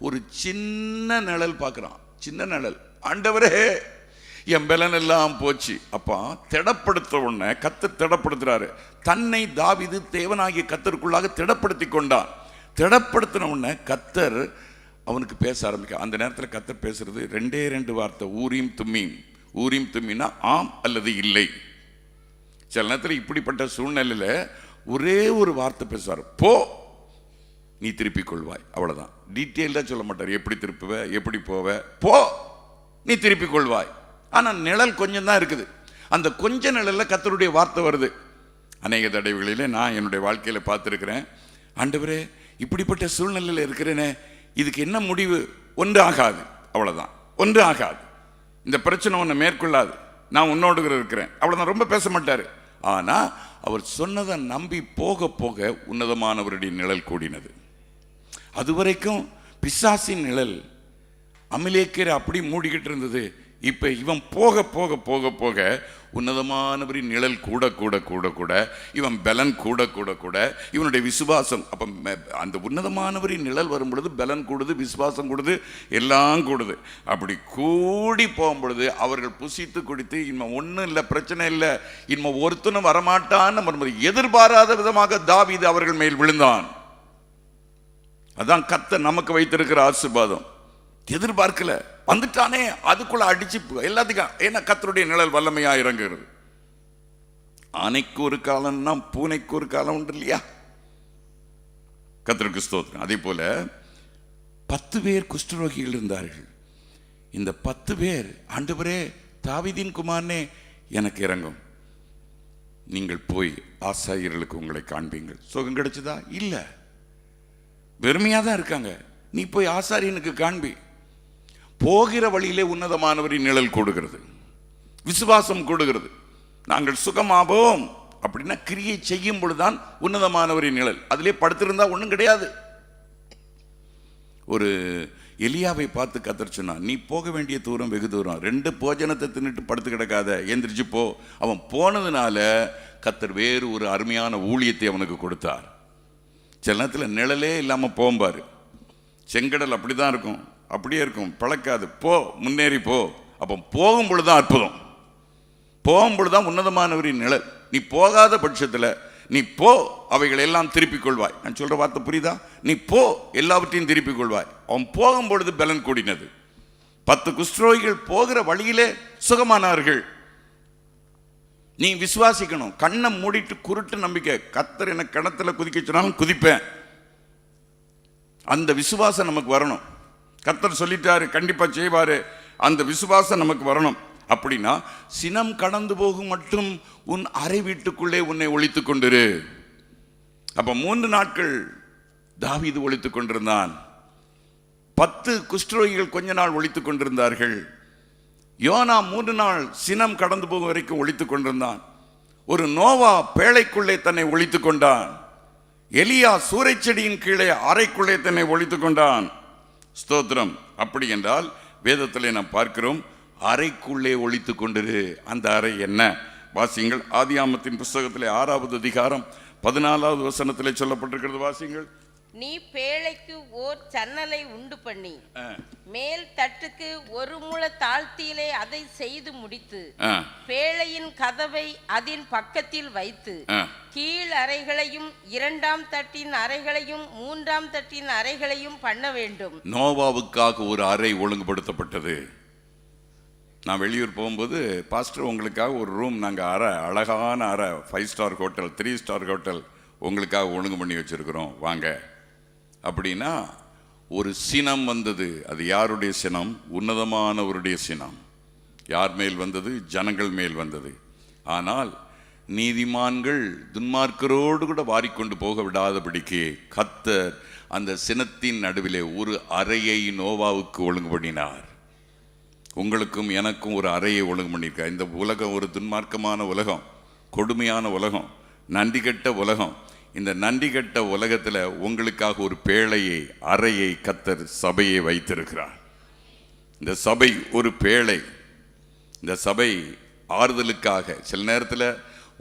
ஒரு சின்ன நிழல் பார்க்குறான், சின்ன நிழல். ஆண்டவரே, என் பலன் எல்லாம் போச்சு. அப்பா திடப்படுத்த உடனே கத்தர் திடப்படுத்துறாரு. தன்னை தாவீது தேவனாகிய கத்தருக்குள்ளாக திடப்படுத்தி கொண்டான். திடப்படுத்தின உடனே கத்தர் அவனுக்கு பேச ஆரம்பிக்க. அந்த நேரத்தில் கத்தர் பேசுறது 2 வார்த்தை, ஊரீம் தும்மீம். ஊரீம் தும்மீனா ஆம் அல்லது இல்லை. சில நேரத்தில் இப்படிப்பட்ட சூழ்நிலையில் ஒரே ஒரு வார்த்தை பேசுவார், போ நீ திருப்பிக் கொள்வாய். அவ்வளோதான். டீட்டெயில்டாக சொல்ல மாட்டார், எப்படி திருப்புவ, எப்படி போவ, போ நீ திருப்பிக் கொள்வாய். ஆனால் நிழல் கொஞ்சம் தான் இருக்குது. அந்த கொஞ்ச நிழலில் கர்த்தருடைய வார்த்தை வருது. அநேக தடவைகளிலே நான் என்னுடைய வாழ்க்கையில் பார்த்துருக்கிறேன், ஆண்டவரே இப்படிப்பட்ட சூழ்நிலையில் இருக்கிறேனே, இதுக்கு என்ன முடிவு? ஒன்று ஆகாது, அவ்வளோதான், ஒன்று ஆகாது, இந்த பிரச்சனை ஒன்று மேற்கொள்ளாது, நான் உன்னோடு இருக்கிறேன், அவ்வளோதான். ரொம்ப பேச மாட்டார். ஆனால் அவர் சொன்னதை நம்பி போக போக உன்னதமானவருடைய நிழல் கூடினது. அதுவரைக்கும் பிசாசின் நிழல் அமலேக்கரை அப்படி மூடிக்கிட்டு இருந்தது. இப்போ இவன் போக போக போக போக உன்னதமானவரின் நிழல் கூட கூட கூட கூட, இவன் பலன் கூட கூட கூட, இவனுடைய விசுவாசம். அப்போ அந்த உன்னதமானவரின் நிழல் வரும் பொழுது பலன் கூடுது, விசுவாசம் கூடுது, எல்லாம் கூடுது. அப்படி கூடி போகும் பொழுது அவர்கள் புசித்து குடித்து, இன்னும் ஒன்றும் இல்லை, பிரச்சனை இல்லை, இன்னும் ஒருத்தனும் வரமாட்டான்னு எதிர்பாராத விதமாக தாவீது அவர்கள் மேல் விழுந்தான். அதான் கர்த்தர் நமக்கு வைத்திருக்கிற ஆசீர்வாதம். எதிர்பார்க்கல, வந்துட்டானே, அதுக்குள்ள அடிச்சு எல்லாத்துக்கும். ஏன்னா கர்த்தருடைய நிழல் வல்லமையா இறங்குகிறது. ஆனைக்கு ஒரு காலம்னா பூனைக்கு ஒரு காலம் உண்டு இல்லையா? கர்த்தருக்கு ஸ்தோத்திரம். அதே போல 10 பேர் குஷ்டரோகிகள் இருந்தார்கள். இந்த 10 பேர், ஆண்டவரே தாவீதின் குமாரனே எனக்கு இறங்கும், நீங்கள் போய் ஆசாரியர்களுக்கு உங்களை காண்பீங்கள். சுகம் கிடைச்சதா? இல்லை, வெறுமையாக தான் இருக்காங்க. நீ போய் ஆசாரியனுக்கு காண்பி. போகிற வழியிலே உன்னதமானவரின் நிழல் கூடுகிறது, விசுவாசம் கூடுகிறது. நாங்கள் சுகமாவோம் அப்படின்னா கிரியை செய்யும் பொழுதுதான் உன்னதமானவரின் நிழல். அதிலே படுத்திருந்தா ஒன்றும் கிடையாது. ஒரு எலியாவை பார்த்து கர்த்தர் சொன்னான், நீ போக வேண்டிய தூரம் வெகு தூரம், 2 போஜனத்தை தின்னுட்டு படுத்து கிடக்காத, எந்திரிச்சு போ. அவன் போனதுனால கர்த்தர் வேறு ஒரு அருமையான ஊழியத்தை அவனுக்கு கொடுத்தார். சில நேரத்தில் நிழலே இல்லாமல் போம்பாரு. செங்கடல் அப்படி தான் இருக்கும், அப்படியே இருக்கும், பழக்காது. போ, முன்னேறி போ. அப்போ போகும் பொழுதுதான் அற்புதம், போகும் பொழுதுதான் உன்னதமானவரின் நிழல். நீ போகாத பட்சத்தில் நீ போ, அவைகள் எல்லாம் திருப்பிக் கொள்வாய். நான் சொல்ற வார்த்தை புரியுதா? நீ போ, எல்லாவற்றையும் திருப்பிக் கொள்வாய். அவன் போகும் பொழுது பலன் கூடினது. 10 குஷ்டரோகிகள் போகிற வழியிலே சுகமானார்கள். நீ விசுவாசிக்கணும். கண்ணை மூடிட்டு குருட்டு நம்பிக்கை. கர்த்தர் எனக்கு கிணத்துல குதிக்க சொன்னாலும் குதிப்பேன், அந்த விசுவாசம் நமக்கு வரணும். கர்த்தர் சொல்லிட்டாரு, கண்டிப்பா செய்வாரு, அந்த விசுவாசம் நமக்கு வரணும். அப்படின்னா சினம் கடந்து போகும் மட்டும் உன் அறை வீட்டுக்குள்ளே உன்னை ஒளித்துக் கொண்டிரு. அப்ப 3 நாட்கள் தாவீது ஒளித்துக் கொண்டிருந்தான். 10 குஷ்டரோகிகள் கொஞ்ச நாள் ஒளித்துக் கொண்டிருந்தார்கள். யோனா 3 நாள் சினம் கடந்து போகும் வரைக்கும் ஒளித்துக் கொண்டிருந்தான். ஒரு நோவா பேழைக்குள்ளே தன்னை ஒளித்துக் கொண்டான். எலியா சூறைச்செடியின் கீழே அறைக்குள்ளே தன்னை ஒளித்துக் கொண்டான். ஸ்தோத்திரம். அப்படி என்றால் வேதத்திலே நாம் பார்க்கிறோம், அறைக்குள்ளே ஒளித்துக் கொண்டிரு. அந்த அறை என்ன? வாசியுங்கள். ஆதியாகமத்தின் புஸ்தகத்திலே 6வது அதிகாரம் 14வது வசனத்திலே சொல்லப்பட்டிருக்கிறது. வாசியுங்கள். நீ பேழைக்கு ஓர் சன்னலை உண்டு பண்ணி மேல் தட்டுக்கு ஒரு முழ தாழ்த்தியிலே அதை செய்து முடித்து பேழையின் கதவை அதன் பக்கத்தில் வைத்து கீழ் அறைகளையும் 2ஆம் தட்டின் அறைகளையும் 3ஆம் தட்டின் அறைகளையும் பண்ண வேண்டும். நோவாவுக்காக ஒரு அறை ஒழுங்குபடுத்தப்பட்டது. நான் வெளியூர் போகும்போது, பாஸ்டர் உங்களுக்காக ஒரு ரூம் நாங்கள் அழகான அறை, 5 ஸ்டார் ஹோட்டல், 3 ஸ்டார் ஹோட்டல் உங்களுக்காக ஒழுங்கு பண்ணி வச்சிருக்கிறோம், வாங்க அப்படின்னா ஒரு சினம் வந்தது. அது யாருடைய சினம்? உன்னதமானவருடைய சினம். யார் மேல் வந்தது? ஜனங்கள் மேல் வந்தது. ஆனால் நீதிமான்கள் துன்மார்க்கரோடு கூட வாரிக்கொண்டு போக விடாதபடிக்கு கர்த்தர் அந்த சினத்தின் நடுவிலே ஒரு அறையை நோவாவுக்கு ஒழுங்கு பண்ணினார். உங்களுக்கும் எனக்கும் ஒரு அறையை ஒழுங்கு பண்ணியிருக்கார். இந்த உலகம் ஒரு துன்மார்க்கமான உலகம், கொடுமையான உலகம், நன்றி கெட்ட உலகம். இந்த நன்றி கெட்ட உலகத்தில் உங்களுக்காக ஒரு பேழையை, அறையை கர்த்தர் சபையை வைத்திருக்கிறார். இந்த சபை ஒரு பேழை. இந்த சபை ஆறுதலுக்காக. சில நேரத்தில்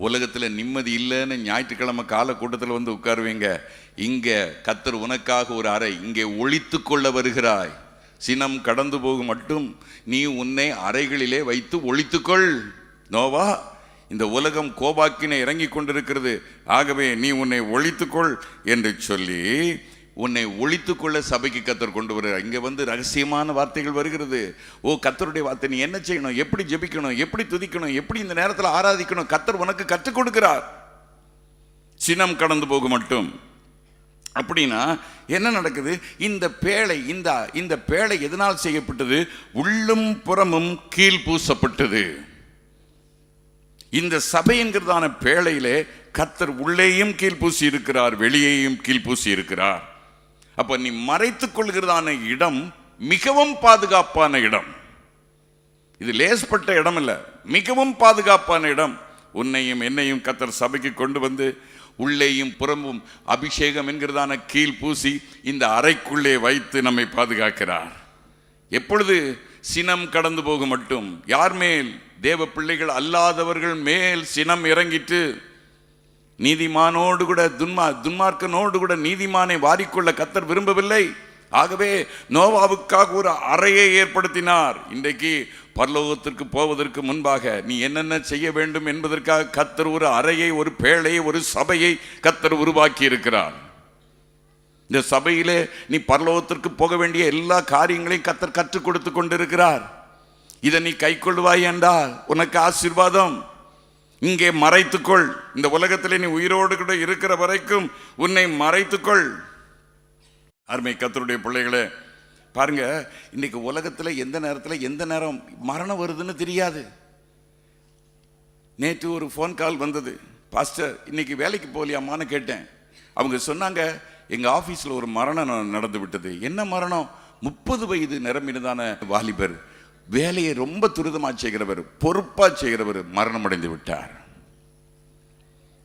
உலகத்தில் நிம்மதி இல்லைன்னு ஞாயிற்றுக்கிழமை கால கூட்டத்தில் வந்து உட்காருவீங்க. இங்கே கர்த்தர் உனக்காக ஒரு அறை, இங்கே ஒளித்து கொள்ள வருகிறாய். சினம் கடந்து போகும் மட்டும் நீ உன்னை அறைகளிலே வைத்து ஒளித்துக்கொள். நோவா, இந்த உலகம் கோபாக்கினை இறங்கி கொண்டிருக்கிறது, ஆகவே நீ உன்னை ஒளித்துக்கொள் என்று சொல்லி உன்னை ஒளித்துக்கொள்ள சபைக்கு கர்த்தர் கொண்டு வருகிறார். இங்கே வந்து ரகசியமான வார்த்தைகள் வருகிறது. ஓ, கர்த்தருடைய வார்த்தை, நீ என்ன செய்யணும், எப்படி ஜெபிக்கணும், எப்படி துதிக்கணும், எப்படி இந்த நேரத்தில் ஆராதிக்கணும், கர்த்தர் உனக்கு கற்றுக் கொடுக்கிறார். சினம் கடந்து போகும் மட்டும். அப்படின்னா என்ன நடக்குது? இந்த பேழை, இந்த பேழை எதனால் செய்யப்பட்டது? உள்ளும் புறமும் கீழ் பூசப்பட்டது. இந்த சபை என்கிறதான பேழையிலே கர்த்தர் உள்ளேயும் கீழ் பூசி இருக்கிறார், வெளியேயும் கீழ் பூசி இருக்கிறார். அப்ப நீ மறைத்துக் கொள்கிறதான இடம் மிகவும் பாதுகாப்பான இடம். இது லேஸ்பட்ட இடம் இல்ல, மிகவும் பாதுகாப்பான இடம். உன்னையும் என்னையும் கர்த்தர் சபைக்கு கொண்டு வந்து உள்ளேயும் புறமும் அபிஷேகம் என்கிறதான கீழ் பூசி இந்த அறைக்குள்ளே வைத்து நம்மை பாதுகாக்கிறார். எப்பொழுது? சினம் கடந்து போக மட்டும். யார் மேல்? தேவ பிள்ளைகள் அல்லாதவர்கள் மேல் சினம் இறங்கிட்டு நீதிமானோடு கூட துன்மார்க்கனோடு கூட நீதிமானை வாரிக்கொள்ள கர்த்தர் விரும்பவில்லை. ஆகவே நோவாவுக்காக ஒரு அறையை ஏற்படுத்தினார். இன்றைக்கு பரலோகத்திற்கு போவதற்கு முன்பாக நீ என்னென்ன செய்ய வேண்டும் என்பதற்காக கர்த்தர் ஒரு அறையை, ஒரு பேழையை, ஒரு சபையை கர்த்தர் உருவாக்கி இருக்கிறார். இந்த சபையிலே நீ பரலோகத்திற்கு போக வேண்டிய எல்லா காரியங்களையும் கர்த்தர் கற்றுக் கொடுத்து கொண்டிருக்கிறார். இதை நீ கை கொள்வாய் என்றால் உனக்கு ஆசீர்வாதம். இங்கே மறைத்துக்கொள். இந்த உலகத்திலே நீ உயிரோடு கூட இருக்கிற வரைக்கும் உன்னை மறைத்துக்கொள். அருமை கர்த்தருடைய பிள்ளைகளே, பாருங்க, இன்னைக்கு உலகத்தில் எந்த நேரத்தில் எந்த நேரம் மரணம் வருதுன்னு தெரியாது. நேற்று ஒரு ஃபோன் கால் வந்தது. பாஸ்டர், இன்னைக்கு வேலைக்கு போகலையாமான்னு கேட்டேன். அவங்க சொன்னாங்க, எங்கள் ஆஃபீஸில் ஒரு மரணம் நடந்து விட்டது. என்ன மரணம்? 30 வயது நிரம்பினதான வாலிபர், வேலையை ரொம்ப துரிதமாக செய்கிறவர், பொறுப்பாக செய்கிறவர் மரணம் அடைந்து விட்டார்.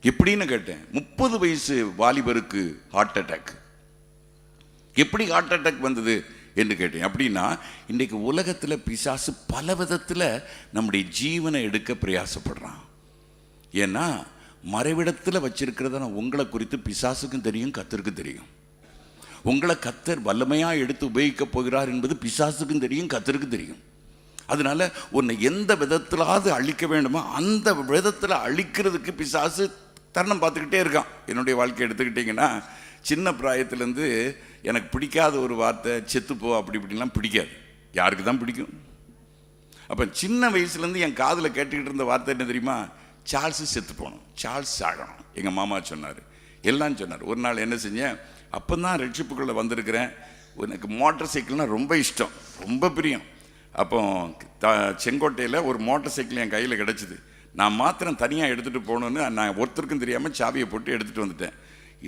எப்படின்னு கேட்டேன். 30 வயசு வாலிபருக்கு ஹார்ட் அட்டாக். எப்படி ஹார்ட் அட்டாக் வந்தது என்று கேட்டேன். அப்படின்னா இன்றைக்கு உலகத்தில் பிசாசு பல விதத்தில் நம்முடைய ஜீவனை எடுக்க பிரயாசப்படுறான். ஏன்னா மறைவிடத்தில் வச்சிருக்கிறத உங்களை குறித்து பிசாசுக்கும் தெரியும், கர்த்தருக்கும் தெரியும். உங்களை கர்த்தர் வல்லமையாக எடுத்து உபயோகிக்க போகிறார் என்பது பிசாசுக்கும் தெரியும், கர்த்தருக்கும் தெரியும். அதனால உன்னை எந்த விதத்திலாவது அழிக்க வேண்டுமோ அந்த விதத்தில் அழிக்கிறதுக்கு பிசாசு தருணம் பார்த்துக்கிட்டே இருக்கான். என்னுடைய வாழ்க்கை எடுத்துக்கிட்டிங்கன்னா, சின்ன பிராயத்திலேருந்து எனக்கு பிடிக்காத ஒரு வார்த்தை செத்துப்போ அப்படி இப்படிலாம் பிடிக்காது. யாருக்கு தான் பிடிக்கும்? அப்போ சின்ன வயசுலேருந்து என் காதில் கேட்டுக்கிட்டு இருந்த வார்த்தை என்ன தெரியுமா? சார்ல்ஸு செத்து போகணும், சார்ல்ஸ் ஆகணும். எங்கள் மாமா சொன்னார், எல்லாம் சொன்னார். ஒரு நாள் என்ன செஞ்சேன், அப்போ தான் ரட்சிப்புக்குள்ளே வந்திருக்கிறேன். எனக்கு மோட்டார் சைக்கிள்னால் ரொம்ப இஷ்டம், ரொம்ப பிரியம். அப்போ செங்கோட்டையில் ஒரு மோட்டார் சைக்கிள் என் கையில் கிடச்சிது. நான் மாத்திரம் தனியாக எடுத்துகிட்டு போகணுன்னு நான் ஒருத்தருக்கும் தெரியாமல் சாவியை போட்டு எடுத்துகிட்டு வந்துட்டேன்.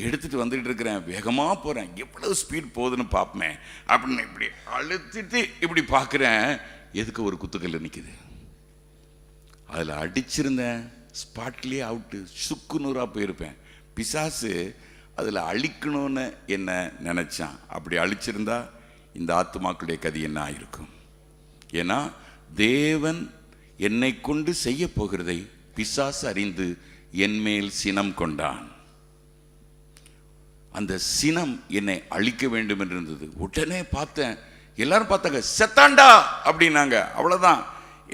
எடுத்துகிட்டு வந்துக்கிட்டு இருக்கிறேன், வேகமாக போகிறேன். எவ்வளோ ஸ்பீட் போகுதுன்னு பார்ப்பேன் அப்படின்னு இப்படி அழுத்திட்டு இப்படி பார்க்குறேன். எதுக்கு ஒரு குத்துக்கல்ல நிற்கிது. அதில் அடிச்சிருந்தேன், ஸ்பாட்லேயே அவுட்டு, சுக்கு நூறாக போயிருப்பேன். பிசாசு அதில் அழிக்கணும்னு என்ன நினச்சான். அப்படி அழிச்சிருந்தா இந்த ஆத்துமாக்களுடைய கதி என்ன ஆயிருக்கும்? ஏன்னா தேவன் என்னை கொண்டு செய்ய போகிறதை பிசாசு அறிந்து என் மேல் சினம் கொண்டான். அந்த சினம் என்னை அழிக்க வேண்டும் என்று இருந்தது. உடனே பார்த்தேன், எல்லாரும் பார்த்தாங்க, செத்தாண்டா அப்படின்னாங்க. அவ்வளோதான்.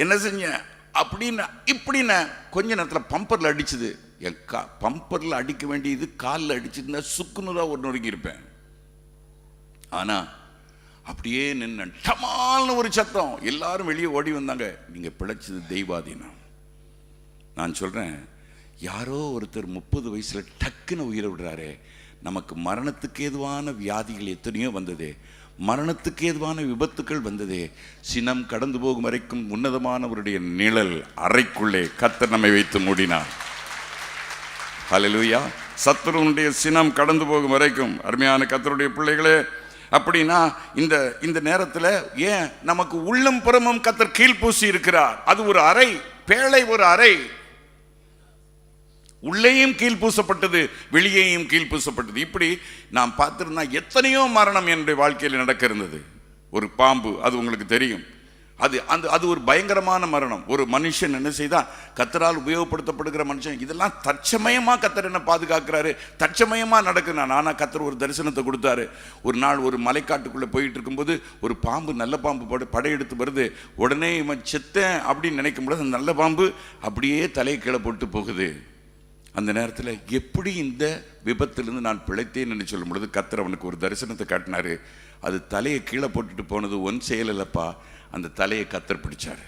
என்ன செஞ்சேன் அப்படின்னா இப்படின்னா கொஞ்ச நேரத்தில் பம்பரில் அடிச்சுது. என் பம்பரில் அடிக்க வேண்டியது காலில் அடிச்சிருந்தா சுக்குநூறாக ஒரு நொறுங்கியிருப்பேன். ஆனால் அப்படியே நின்று டமால்னு ஒரு சத்தம், எல்லாரும் வெளியே ஓடி வந்தாங்க. நீங்கள் பிழைச்சது தெய்வாதீனம். நான் சொல்கிறேன், யாரோ ஒருத்தர் 30 வயசில் டக்குன்னு உயிரை விடுறாரு. நமக்கு மரணத்துக்கு ஏதுவான வியாதிகள் எத்தனையோ வந்ததே, மரணத்துக்கு ஏதுவான விபத்துக்கள் வந்ததே. சினம் கடந்து போகும் வரைக்கும் உன்னதமானவருடைய நிழல் அறைக்குள்ளே கர்த்தர் நம்மை வைத்து மூடினார். ஹல்லேலூயா. சத்துருவுடைய சினம் கடந்து போகும் வரைக்கும், அருமையான கர்த்தருடைய பிள்ளைகளே, அப்படின்னா இந்த இந்த நேரத்தில் ஏன் நமக்கு உள்ளம் புறமும் கர்த்தர் கீழ்ப்பூசி இருக்கிறார். அது ஒரு அறை, பேழை ஒரு அறை, உள்ளேயும் கீழ்பூசப்பட்டது, வெளியேயும் கீழ்பூசப்பட்டது. இப்படி நாம் பார்த்திருந்தா எத்தனையோ மரணம் என்னுடைய வாழ்க்கையில் நடக்க இருந்தது. ஒரு பாம்பு, அது உங்களுக்கு தெரியும், அது ஒரு பயங்கரமான மரணம். ஒரு மனுஷன் என்ன செய்தான், கர்த்தரால் உபயோகப்படுத்தப்படுகிற மனுஷன், இதெல்லாம் தற்சமயமா கர்த்தர் என்ன பாதுகாக்கிறாரு, தற்சமயமா நடக்குது. ஆனா கர்த்தர் ஒரு தரிசனத்தை கொடுத்தாரு. ஒரு நாள் ஒரு மலைக்காட்டுக்குள்ள போயிட்டு இருக்கும்போது ஒரு பாம்பு, நல்ல பாம்பு படையெடுத்து வருது. உடனே இவன் செத்தேன் அப்படின்னு நினைக்கும் பொழுது அந்த நல்ல பாம்பு அப்படியே தலையை கீழே போட்டு போகுது. அந்த நேரத்தில் எப்படி இந்த விபத்திலிருந்து நான் பிழைத்தேன் என்று சொல்லும் பொழுது கர்த்தர் அவனுக்கு ஒரு தரிசனத்தை காட்டினாரு. அது தலையை கீழே போட்டுட்டு போனது ஒன் செயல் இல்லப்பா, அந்த தலையை கர்த்தர் பிடிச்சாரு.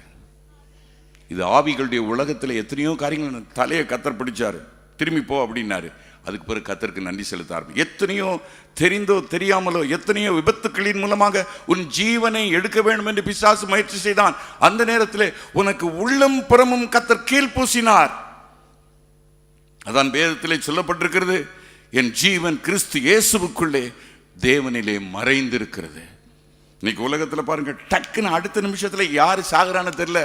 இது ஆவிகளுடைய உலகத்தில் எத்தனையோ காரியங்கள், தலையை கர்த்தர் பிடிச்சாரு. திரும்பி போ அப்படின்னாரு. அதுக்கு பிறகு கர்த்தருக்கு நன்றி செலுத்த ஆரம்பி. எத்தனையோ தெரிந்தோ தெரியாமலோ எத்தனையோ விபத்துக்களின் மூலமாக உன் ஜீவனை எடுக்க வேண்டும் என்று பிசாசு முயற்சி செய்தான். அந்த நேரத்தில் உனக்கு உள்ளம் புறமும் கர்த்தர் கீழ்பூசினார். அதான் வேதத்திலே சொல்லப்பட்டிருக்கிறது, என் ஜீவன் கிறிஸ்து இயேசுவுக்குள்ளே தேவனிலே மறைந்திருக்கிறது. இன்னைக்கு உலகத்தில் பாருங்க, டக்குன்னு அடுத்த நிமிஷத்தில் யாரு சாகுறான்னு தெரியல.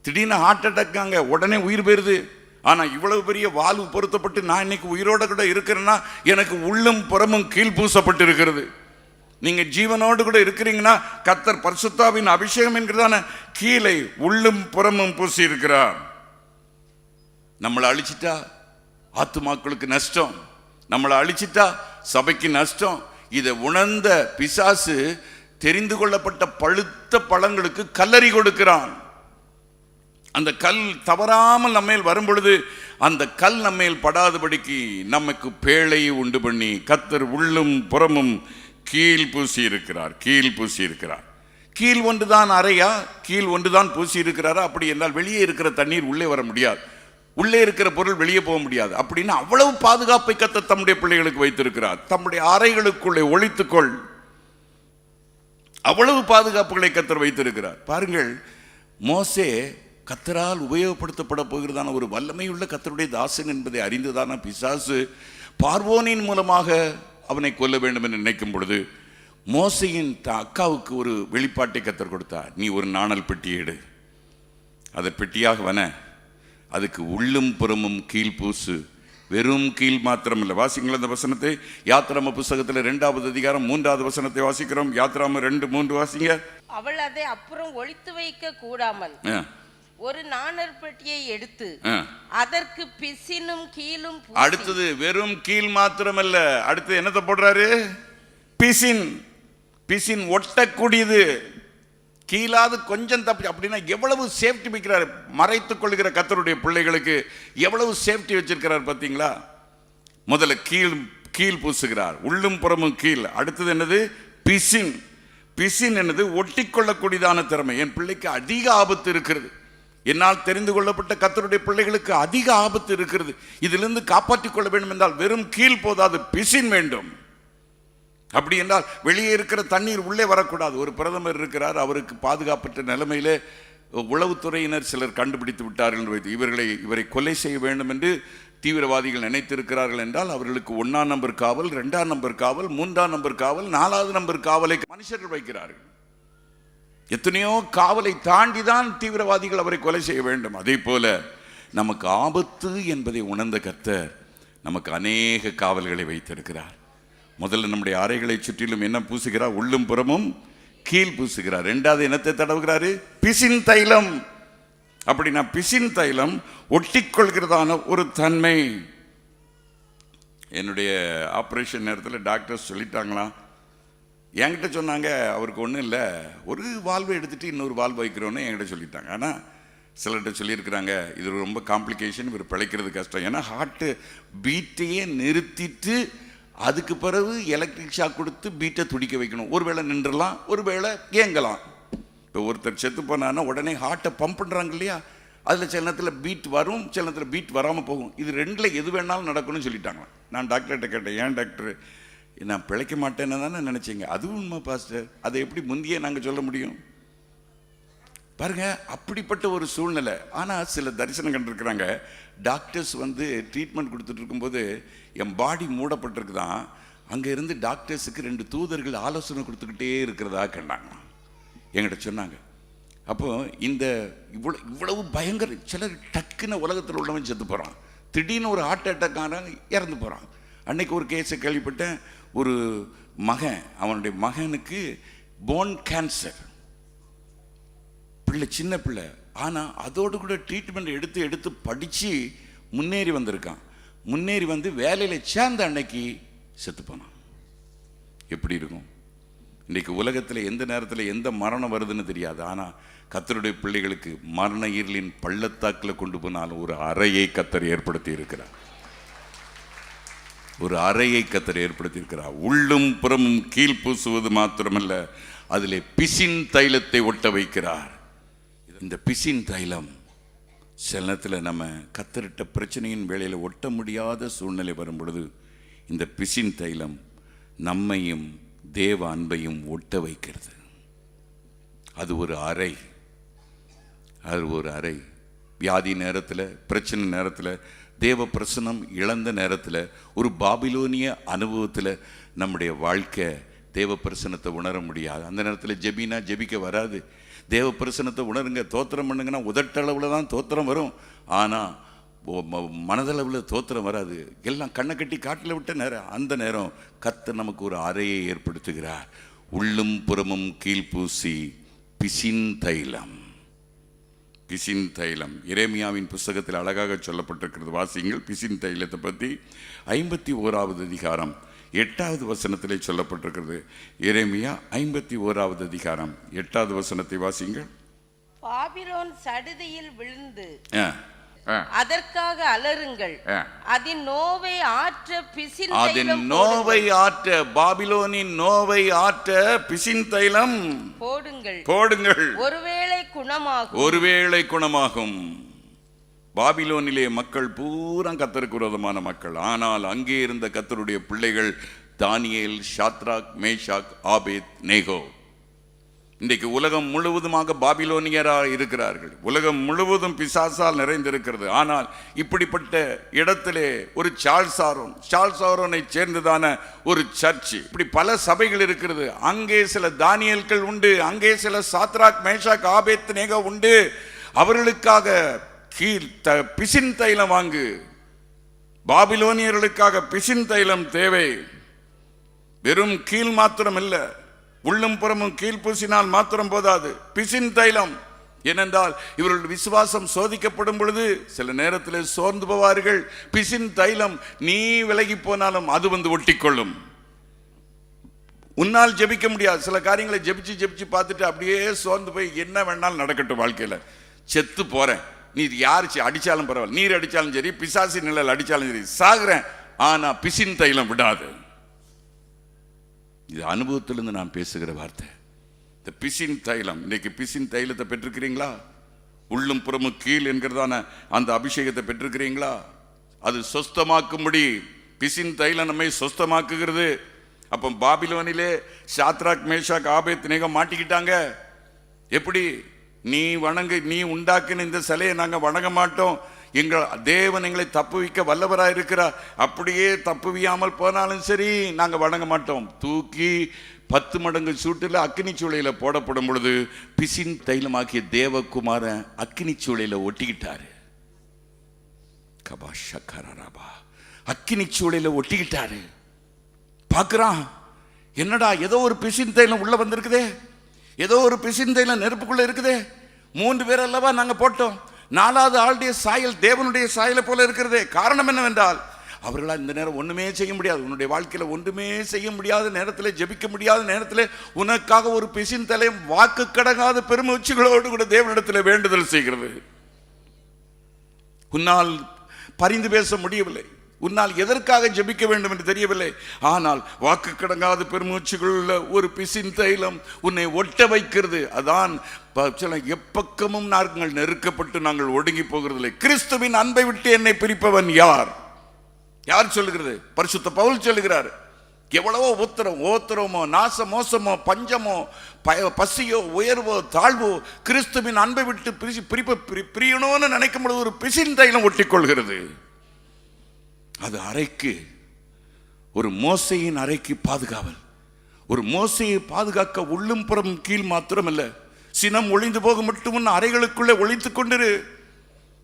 திடீர்னு ஹார்ட் அட்டாக்காங்க, உடனே உயிர் போயிருது. ஆனா இவ்வளவு பெரிய வாழ்வு பொருத்தப்பட்டு நான் இன்னைக்கு உயிரோட கூட இருக்கிறேன்னா எனக்கு உள்ளம் புறமும் கீழ்பூசப்பட்டு இருக்கிறது. நீங்க ஜீவனோடு கூட இருக்கிறீங்கன்னா கர்த்தர் பரிசுத்தாவின் அபிஷேகம் என்கிறதான கீழே உள்ளும் புறமும் பூசி இருக்கிறார். நம்மளை அழிச்சிட்டா ஆத்துமாக்களுக்கு நஷ்டம், நம்மளை அழிச்சிட்டா சபைக்கு நஷ்டம். இதை உணர்ந்த பிசாசு தெரிந்து கொள்ளப்பட்ட பழுத்த பழங்களுக்கு கல்லறி கொடுக்கிறான். அந்த கல் தவறாமல் நம்மேல் வரும் பொழுது அந்த கல் நம்மேல் படாதபடிக்கு நமக்கு பேழையை உண்டு பண்ணி கர்த்தர் உள்ளும் புறமும் கீழ் பூசி இருக்கிறார். கீழ் ஒன்றுதான் அறையா, கீழ் ஒன்றுதான் பூசி இருக்கிறாரா? அப்படி என்றால் வெளியே இருக்கிற தண்ணீர் உள்ளே வர முடியாது, உள்ளே இருக்கிற பொருள் வெளியே போக முடியாது. அப்படின்னு அவ்வளவு பாதுகாப்பை கர்த்தர் தம்முடைய பிள்ளைகளுக்கு வைத்திருக்கிறார். தம்முடைய அறைகளுக்குள்ளே ஒளித்துக்கொள், அவ்வளவு பாதுகாப்புகளை கர்த்தர் வைத்திருக்கிறார். பாருங்கள், மோசே கர்த்தரால் உபயோகப்படுத்தப்பட போகிறதான ஒரு வல்லமையுள்ள கர்த்தருடைய தாசன் என்பதை அறிந்ததான பிசாசு பார்வோனின் மூலமாக அவனை கொல்ல வேண்டும் என்று நினைக்கும் பொழுது மோசையின் அக்காவுக்கு ஒரு வெளிப்பாட்டை கர்த்தர் கொடுத்தார். நீ ஒரு நாணல் பெட்டியை எடு, அதை பெட்டியாக வன, அதுக்கு உள்ளும் புறமும் கீழ் பூசு, வெறும் கீழ் மாத்திரமில்லை. வாசிங்கள் அந்த வசனத்தை. யாத்ராம புஸ்தகத்தில் 2வது அதிகாரம் 3வது வசனத்தை வாசிக்கிறோம். யாத்ராம 2:3 வாசிங்க. அவள் அதை அப்புறம் ஒளித்து வைக்க கூடாமல் ஒரு நாணல் பெட்டியை எடுத்து அதற்கு பிசினும் கீழும். அடுத்தது வெறும் கீழ் மாத்திரமல்ல, அடுத்து என்னத்தை போடுறாரு? பிசின். பிசின் ஒட்டக்கூடியது, கீழாது கொஞ்சம் தப்பி. அப்படின்னா எவ்வளவு சேஃப்டி வைக்கிறார், மறைத்துக் கொள்கிற கர்த்தருடைய பிள்ளைகளுக்கு எவ்வளவு சேஃப்டி வச்சிருக்கிறார் பார்த்தீங்களா? முதல்ல கீழ் பூசுகிறார், உள்ளும் புறமும் கீழ். அடுத்தது என்னது? பிசின். பிசின் என்னது? ஒட்டிக்கொள்ளக்கூடியதான திறமை. என் பிள்ளைக்கு அதிக ஆபத்து இருக்கிறது, என்னால் தெரிந்து கொள்ளப்பட்ட கர்த்தருடைய பிள்ளைகளுக்கு அதிக ஆபத்து இருக்கிறது, இதிலிருந்து காப்பாற்றிக் கொள்ள வேண்டும் என்றால் வெறும் கீழ் போதாது, பிசின் வேண்டும். அப்படி என்றால் வெளியே இருக்கிற தண்ணீர் உள்ளே வரக்கூடாது. ஒரு பிரதமர் இருக்கிறார், அவருக்கு பாதுகாப்பற்ற நிலைமையிலே உளவுத்துறையினர் சிலர் கண்டுபிடித்து விட்டார்கள். இவரை கொலை செய்ய வேண்டும் என்று தீவிரவாதிகள் நினைத்திருக்கிறார்கள் என்றால் அவர்களுக்கு 1ஆம் நம்பர் காவல், 2ஆம் நம்பர் காவல், 3ஆம் நம்பர் காவல், 4வது நம்பர் காவலை மனுஷர்கள் வைக்கிறார்கள். எத்தனையோ காவலை தாண்டிதான் தீவிரவாதிகள் அவரை கொலை செய்ய வேண்டும். அதே போல நமக்கு ஆபத்து என்பதை உணர்ந்த கர்த்தர் நமக்கு அநேக காவல்களை வைத்திருக்கிறார். முதல்ல நம்முடைய அறைகளை சுற்றிலும் என்ன பூசுகிறார்? உள்ளும் புறமும் கீழ் பூசுகிறார். 2வது என்னத்தை தடவுகிறாரு? பிசின் தைலம். அப்படின்னா பிசின் தைலம் ஒட்டிக்கொள்கிறதான ஒரு தன்மை. என்னுடைய ஆப்ரேஷன் நேரத்தில் டாக்டர்ஸ் சொல்லிட்டாங்களாம், என்கிட்ட சொன்னாங்க, அவருக்கு ஒன்றும் இல்லை, ஒரு வால்வை எடுத்துகிட்டு இன்னொரு வால்வு வைக்கிறோன்னு என்கிட்ட சொல்லிட்டாங்க. ஆனால் சிலர்கிட்ட சொல்லியிருக்கிறாங்க, இது ரொம்ப காம்ப்ளிகேஷன், இவர் பிழைக்கிறது கஷ்டம். ஏன்னா ஹார்ட்டு பீட்டையே நிறுத்திட்டு அதுக்கு பிறகு எலக்ட்ரிக் ஷாக் கொடுத்து பீட்டை துடிக்க வைக்கணும். ஒருவேளை நின்றுலாம், ஒருவேளை ஏங்கலாம். இப்போ ஒருத்தர் செத்து போனான்னா உடனே ஹார்ட்டை பம்ப் பண்ணுறாங்க இல்லையா, அதில் சில நேரத்தில் பீட் வரும், சில நேரத்தில் பீட் வராமல் போகும். இது ரெண்டில் எது வேணாலும் நடக்கணும்னு சொல்லிட்டாங்க. நான் டாக்டர்கிட்ட கேட்டேன், ஏன் டாக்டர் நான் பிழைக்க மாட்டேன்னு தானே நினச்சிங்க? அதுவும் உண்மை பாஸ்டர், அதை எப்படி முந்தியே நாங்கள் சொல்ல முடியும்? பாருங்க, அப்படிப்பட்ட ஒரு சூழ்நிலை. ஆனால் சில தரிசனம் கண்டிருக்கிறாங்க, டாக்டர்ஸ் ட்ரீட்மெண்ட் கொடுத்துட்டு இருக்கும்போது என் பாடி மூடப்பட்டிருக்குதான், அங்கே இருந்து டாக்டர்ஸுக்கு 2 தூதர்கள் ஆலோசனை கொடுத்துக்கிட்டே இருக்கிறதா கண்டாங்க. என்கிட்ட சொன்னாங்க. அப்போ இந்த இவ்வளவு பயங்கர, சிலர் டக்குன்னு உலகத்தில் உள்ளவன் செத்து போகிறான், திடீர்னு ஒரு ஹார்ட் அட்டாக்கான இறந்து போகிறான். அன்னைக்கு ஒரு கேஸை கேள்விப்பட்டேன். ஒரு மகன், அவனுடைய மகனுக்கு போன் கேன்சர், பிள்ளை, சின்ன பிள்ளை. ஆனால் அதோடு கூட ட்ரீட்மெண்ட் எடுத்து படித்து முன்னேறி வந்திருக்கான். முன்னேறி வந்து வேலையில் சேர்ந்த அன்னைக்கு செத்து போனான். எப்படி இருக்கும்? இன்றைக்கு உலகத்தில் எந்த நேரத்தில் எந்த மரணம் வருதுன்னு தெரியாது. ஆனால் கர்த்தருடைய பிள்ளைகளுக்கு மரண இருளின் பள்ளத்தாக்கில் கொண்டு போனாலும் ஒரு அறையை கர்த்தர் ஏற்படுத்தி இருக்கிறார். ஒரு அறையை கர்த்தர் ஏற்படுத்தி இருக்கிறார். உள்ளும் புறமும் கீழ் பூசுவது மாத்திரமல்ல, அதிலே பிசின் தைலத்தை ஒட்ட வைக்கிறார். இந்த பிசின் தைலம் சில நேரத்தில் நம்ம கத்தரிட்ட பிரச்சனையின் வேளையில் ஒட்ட முடியாத சூழ்நிலை வரும் பொழுது இந்த பிசின் தைலம் நம்மையும் தேவ அன்பையும் ஒட்ட வைக்கிறது. அது ஒரு அறை. அது ஒரு அறை. வியாதி நேரத்தில், பிரச்சனை நேரத்தில், தேவ பிரசனம் இழந்த நேரத்தில், ஒரு பாபிலோனிய அனுபவத்தில் நம்முடைய வாழ்க்கை தேவ பிரசனத்தை உணர முடியாது. அந்த நேரத்தில் ஜெபினா ஜெபிக்க வராது. தேவ பிரசனத்தை உணருங்க, தோத்திரம் பண்ணுங்கன்னா உதட்டளவில் தான் தோத்திரம் வரும், ஆனால் மனதளவில் தோத்திரம் வராது. எல்லாம் கண்ணை கட்டி காட்டில் விட்ட நேரம். அந்த நேரம் கர்த்தர் நமக்கு ஒரு அறையை ஏற்படுத்துகிறார். உள்ளும் புறமும் கீழ்பூசி பிசின் தைலம். பிசின் தைலம் எரேமியாவின் புஸ்தகத்தில் அழகாக சொல்லப்பட்டிருக்கிறது. வாசியுங்கள் பிசின் தைலத்தை பற்றி. 51வது அதிகாரம் 8வது வசனத்திலே சொல்லப்பட்டிருக்கிறது. எரேமியா 51வது அதிகாரம் 8வது வசனத்தை வாசியுங்கள். பாபிலோன் சடுதியில் விழுந்து அதற்காக அலறுங்கள், அதன் நோவை ஆற்ற பிசின் தைலம் பாபிலோனின் நோவை ஆற்ற பிசின் தைலம் போடுங்கள். ஒருவேளை குணமாகும். பாபிலோனிலே மக்கள் பூரா கர்த்தருக்கு விரோதமான மக்கள். ஆனால் அங்கே இருந்த கர்த்தருடைய பிள்ளைகள் தானியேல், ஷாத்ராக், மேஷாக், ஆபேத், நேகோ. இன்றைக்கு உலகம் முழுவதுமாக பாபிலோனியராக இருக்கிறார்கள். உலகம் முழுவதும் பிசாசால் நிறைந்திருக்கிறது. ஆனால் இப்படிப்பட்ட இடத்திலே ஒரு சார்ல்சாரோனை சேர்ந்ததான ஒரு சர்ச்சு, இப்படி பல சபைகள் இருக்கிறது. அங்கே சில தானியேல்கள் உண்டு, அங்கே சில சாத்ராக், மேஷாக், ஆபேத், நேகோ உண்டு. அவர்களுக்காக பிசின் தைலம் வாங்கு. பாபிலோனியர்களுக்காக பிசின் தைலம் தேவை. வெறும் கீழ் மாத்திரம் இல்லை, உள்ளும் புறமும் கீழ் பூசினால் மாத்திரம் போதாது, பிசின் தைலம். ஏனென்றால் இவர்கள் விசுவாசம் சோதிக்கப்படும் பொழுது சில நேரத்தில் சோர்ந்து போவார்கள். பிசின் தைலம் நீ விலகி போனாலும் அது வந்து ஒட்டிக்கொள்ளும். உன்னால் ஜெபிக்க முடியாது. சில காரியங்களை ஜெபிச்சு பார்த்துட்டு அப்படியே சோர்ந்து போய் என்ன வேணாலும் நடக்கட்டும், வாழ்க்கையில் செத்து போறேன், நீ யார் அடிச்சாலும் பரவாயில்ல, நீர் அடிச்சாலும் சரி, பிசாசி நிழல் அடிச்சாலும் சரி, சாகுறேன், ஆனா பிசின் தைலம் விடாது. இது அனுபவத்திலிருந்து நான் பேசுகிற வார்த்தை. இந்த பிசின் தைலம், இன்னைக்கு பிசின் தைலத்தை பெற்றிருக்கிறீங்களா? உள்ளும் புறமும் கீழ் என்கிறதான அந்த அபிஷேகத்தை பெற்றிருக்கிறீங்களா? அது சொஸ்தமாக்கும்படி பிசின் தைலம் நம்மை சொஸ்தமாக்குகிறது. அப்போ பாபிலோனிலே சாத்ராக், மேஷாக், ஆபேத், நேகோ மாட்டிக்கிட்டாங்க. எப்படி? நீ உண்டாக்கின இந்த சிலையை நாங்கள் வணங்க மாட்டோம், எங்கள் தேவன் எங்களை தப்புவிக்க வல்லவராக இருக்கிறார், அப்படியே தப்புவியாமல் போனாலும் சரி நாங்கள் வணங்க மாட்டோம். தூக்கி 10 மடங்கு சூட்டில் அக்கினி சூளையில் போடப்படும் பொழுது பிசின் தைலமாக்கிய தேவகுமாரன் அக்கினி சூளையில் ஒட்டிக்கிட்டாரு. அக்கினி சூளையில் ஒட்டிக்கிட்டாரு. பார்க்குறான், என்னடா ஏதோ ஒரு பிசின் தைலம் உள்ள வந்திருக்குதே, ஏதோ ஒரு பிசின் தைலம் நெருப்புக்குள்ள இருக்குதே. 3 பேர் அல்லவா நாங்கள் போட்டோம், 4வது ஆளுடைய சாயல் தேவனுடைய சாயலை போல இருக்கிறதே. காரணம் என்னவென்றால் அவர்களால் இந்த நேரம் ஒன்றுமே செய்ய முடியாது. உன்னுடைய வாழ்க்கையில் ஒன்றுமே செய்ய முடியாத நேரத்தில், ஜெபிக்க முடியாத நேரத்தில் உனக்காக ஒரு பிசின் தைலம் வாக்கு கடங்காத பெருமூச்சுகளோடு கூட தேவனிடத்தில் வேண்டுதல் செய்கிறது. உன்னால் பரிந்து பேச முடியவில்லை, உன்னால் எதற்காக ஜெபிக்க வேண்டும் என்று தெரியவில்லை, ஆனால் வாக்கு கடங்காத பெருமூச்சுகளுள்ள ஒரு பிசின் தைலம் உன்னை ஒட்ட வைக்கிறது. அதான் எப்பக்கமும் நாங்கள் நெருக்கப்பட்டு நாங்கள் ஒடுங்கி போகிறதில்லை. கிறிஸ்துவின் அன்பை விட்டு என்னை பிரிப்பவன் யார்? யார் சொல்லுகிறது? பரிசுத்த பவுல் சொல்லுகிறார். எவ்வளவோ ஓத்திரமோ, நாச மோசமோ, பஞ்சமோ, பசியோ, உயர்வோ, தாழ்வோ கிறிஸ்துவின் அன்பை விட்டு பிரியணும்னு நினைக்கும் பொழுது ஒரு பிசின் தைலம் ஒட்டிக்கொள்கிறது. அது அறைக்கு ஒரு மோசையின் அறைக்கு பாதுகாவல். ஒரு மோசையை பாதுகாக்க உள்ளும் புறம் கீழ் மாத்திரமல்ல, சினம் ஒளிந்து போக மட்டும் அறைகளுக்குள்ளே ஒளித்துக் கொண்டிரு.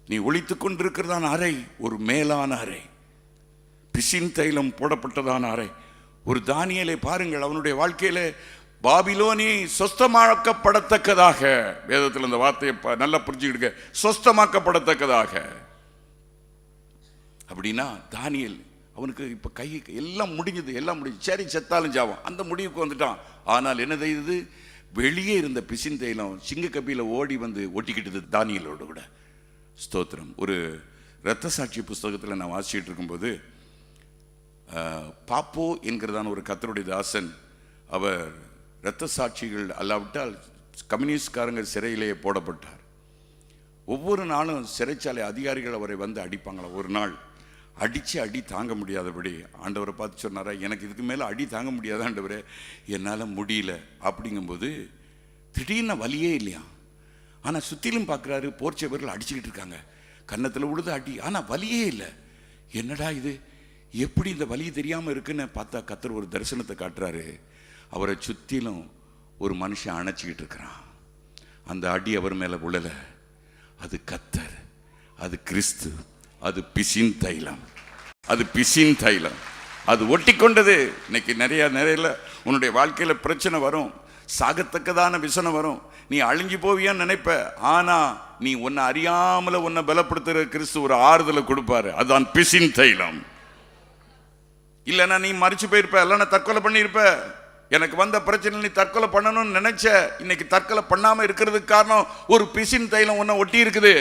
நீ ஒளித்துக் கொண்டிருக்கிறதான அறை ஒரு மேலான அறை, பிசின் தைலம் போடப்பட்டதான அறை. ஒரு தானியேலை பாருங்கள், அவனுடைய வாழ்க்கையில பாபிலோனி சொஸ்தமாக்கப்படத்தக்கதாக, வேதத்தில் இந்த வார்த்தையை நல்லா புரிஞ்சுக்கிடுங்க, சொஸ்தமாக்கப்படத்தக்கதாக. அப்படின்னா தானியேல் அவனுக்கு இப்ப கை எல்லாம் முடிஞ்சது, சரி செத்தாலும் ஜாவான் அந்த முடிவுக்கு வந்துட்டான். ஆனால் என்ன செய்தது, வெளியே இருந்த பிசின் தைலம் சிங்க கபில ஓடி வந்து ஒட்டிக்கிட்டது தானியேலோடு கூட. ஸ்தோத்திரம். ஒரு இரத்த சாட்சி புஸ்தகத்தில் நான் வாசிச்சுட்டு இருக்கும்போது, பாப்போ என்கிறதான ஒரு கர்த்தருடைய தாசன், அவர் இரத்த சாட்சிகள் அல்லாவிட்டால் கம்யூனிஸ்ட்காரங்க சிறையிலேயே போடப்பட்டார். ஒவ்வொரு நாளும் சிறைச்சாலை அதிகாரிகள் அவரை வந்து அடிப்பாங்களா. ஒரு நாள் அடித்து அடி தாங்க முடியாதபடி ஆண்டவரை பார்த்து சொன்னாரா, எனக்கு இதுக்கு மேலே அடி தாங்க முடியாத ஆண்டவரே, என்னால் முடியல. அப்படிங்கும்போது திடீர்னு வலியே இல்லையா. ஆனால் சுற்றிலும் பார்க்குறாரு, போர்ச்சவர்கள் அடிச்சுக்கிட்டு இருக்காங்க, கன்னத்தில் உழுது அடி, ஆனால் வலியே இல்லை. என்னடா இது, எப்படி இந்த வலி தெரியாமல் இருக்குன்னு பார்த்தா கர்த்தர் ஒரு தரிசனத்தை காட்டுறாரு. அவரை சுற்றிலும் ஒரு மனுஷன் அணைச்சிக்கிட்டு இருக்கிறான். அந்த அடி அவர் மேலே விழலை, அது கர்த்தர், அது கிறிஸ்து, அது பிசின் தைலம், அது பிசின் தைலம், அது ஒட்டி கொண்டது. இன்னைக்கு நிறைய உன்னுடைய வாழ்க்கையில் பிரச்சனை வரும், சாகத்தக்கதான விசனம் வரும், நீ அழிஞ்சு போவியான்னு நினைப்ப. ஆனா நீ உன்னை அறியாமல உன்னை பலப்படுத்துகிற கிறிஸ்து ஒரு ஆறுதலை கொடுப்பாரு, அதுதான் பிசின் தைலம். இல்லைன்னா நீ மறிச்சு போயிருப்ப, இல்லைன்னா தற்கொலை பண்ணியிருப்ப. எனக்கு வந்த பிரச்சனை நீ தற்கொலை பண்ணணும்னு நினைச்ச, இன்னைக்கு தற்கொலை பண்ணாம இருக்கிறதுக்கு காரணம் ஒரு பிசின் தைலம் உன்னை ஒட்டி இருக்குது.